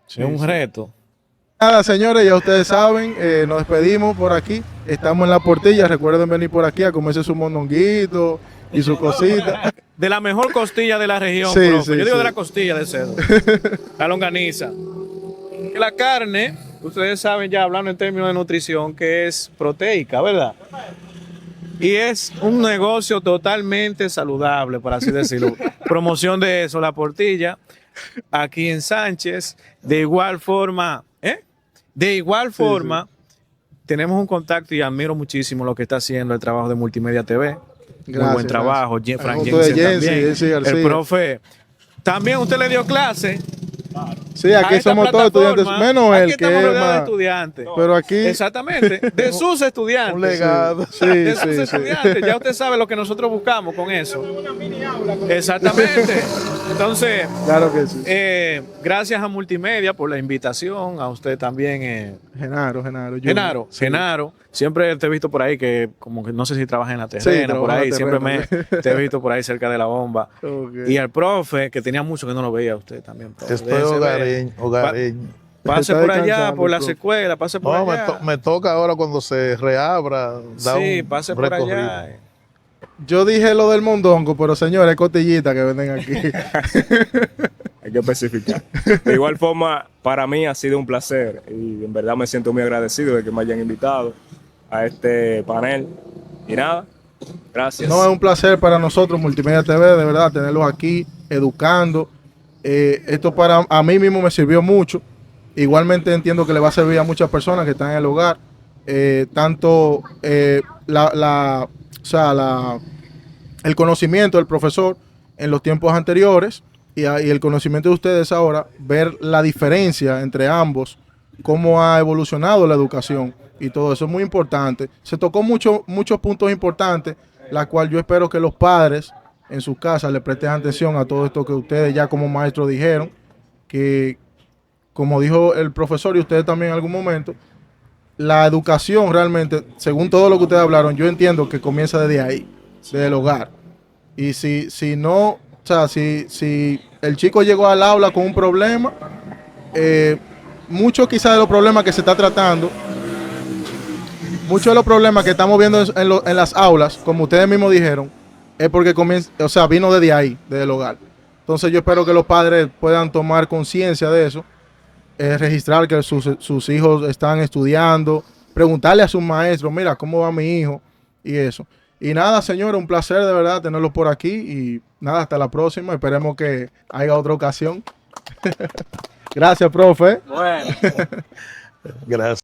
Sí, es un sí. reto. Nada, señores, ya ustedes saben, nos despedimos por aquí. Estamos en La Portilla. Recuerden venir por aquí a comerse su mondonguito y su cosita. De la mejor costilla de la región, Sí, profe. sí, Yo digo sí. de la costilla de cerdo. La longaniza. Que la carne, ustedes saben ya hablando en términos de nutrición, que es proteica, ¿verdad? Y es un negocio totalmente saludable, por así decirlo. Promoción de eso, La Portilla, aquí en Sánchez. De igual forma, tenemos un contacto y admiro muchísimo lo que está haciendo el trabajo de Multimedia TV. Muy buen trabajo. Frank Junto de Jensen también. Jensi García. El profe. También usted le dio clase. Sí, a aquí esta somos todos estudiantes, plataforma. menos Aquí él, que estamos es rodeados de más. estudiantes. Pero aquí, Exactamente, de sus estudiantes. Un legado. sí, De sí, sus sí. estudiantes. Ya usted sabe lo que nosotros buscamos con eso. Exactamente. Entonces, Claro que sí. gracias a Multimedia por la invitación, a usted también. Genaro. Sí. Genaro, siempre te he visto por ahí que como que no sé si trabaja en la terrena, por trabaja en ahí, la siempre terrena. te he visto por ahí cerca de la bomba. Ok. Y al profe, que tenía mucho que no lo veía a usted también. Profe. Estoy Déjese ver. hogareño. Pase Está por allá, descansando, por la profe. secuela, pase por No, allá. me toca ahora cuando se reabra. Sí, pase por recorrido. allá. Yo dije lo del mondongo, pero señores, costillitas que venden aquí. Hay que especificar. De igual forma, para mí ha sido un placer y en verdad me siento muy agradecido de que me hayan invitado a este panel. Y nada, gracias. No, es un placer para nosotros, Multimedia TV, de verdad, tenerlos aquí, educando. Esto para a mí mismo me sirvió mucho. Igualmente entiendo que le va a servir a muchas personas que están en el hogar. Tanto el conocimiento del profesor en los tiempos anteriores y el conocimiento de ustedes ahora, ver la diferencia entre ambos, cómo ha evolucionado la educación y todo eso es muy importante. Se tocó muchos puntos importantes, la cual yo espero que los padres en sus casas le presten atención a todo esto que ustedes ya como maestros dijeron, que como dijo el profesor y ustedes también en algún momento, la educación realmente, según todo lo que ustedes hablaron, yo entiendo que comienza desde ahí, desde el hogar. Y si no, o sea, si el chico llegó al aula con un problema, muchos quizás de los problemas que se está tratando, muchos de los problemas que estamos viendo en las aulas, como ustedes mismos dijeron, es porque vino desde ahí, desde el hogar. Entonces yo espero que los padres puedan tomar conciencia de eso, registrar que sus hijos están estudiando, preguntarle a sus maestros, mira, ¿cómo va mi hijo? Y eso. Y nada, señores, un placer de verdad tenerlos por aquí y nada, hasta la próxima. Esperemos que haya otra ocasión. Gracias, profe. Bueno. Gracias.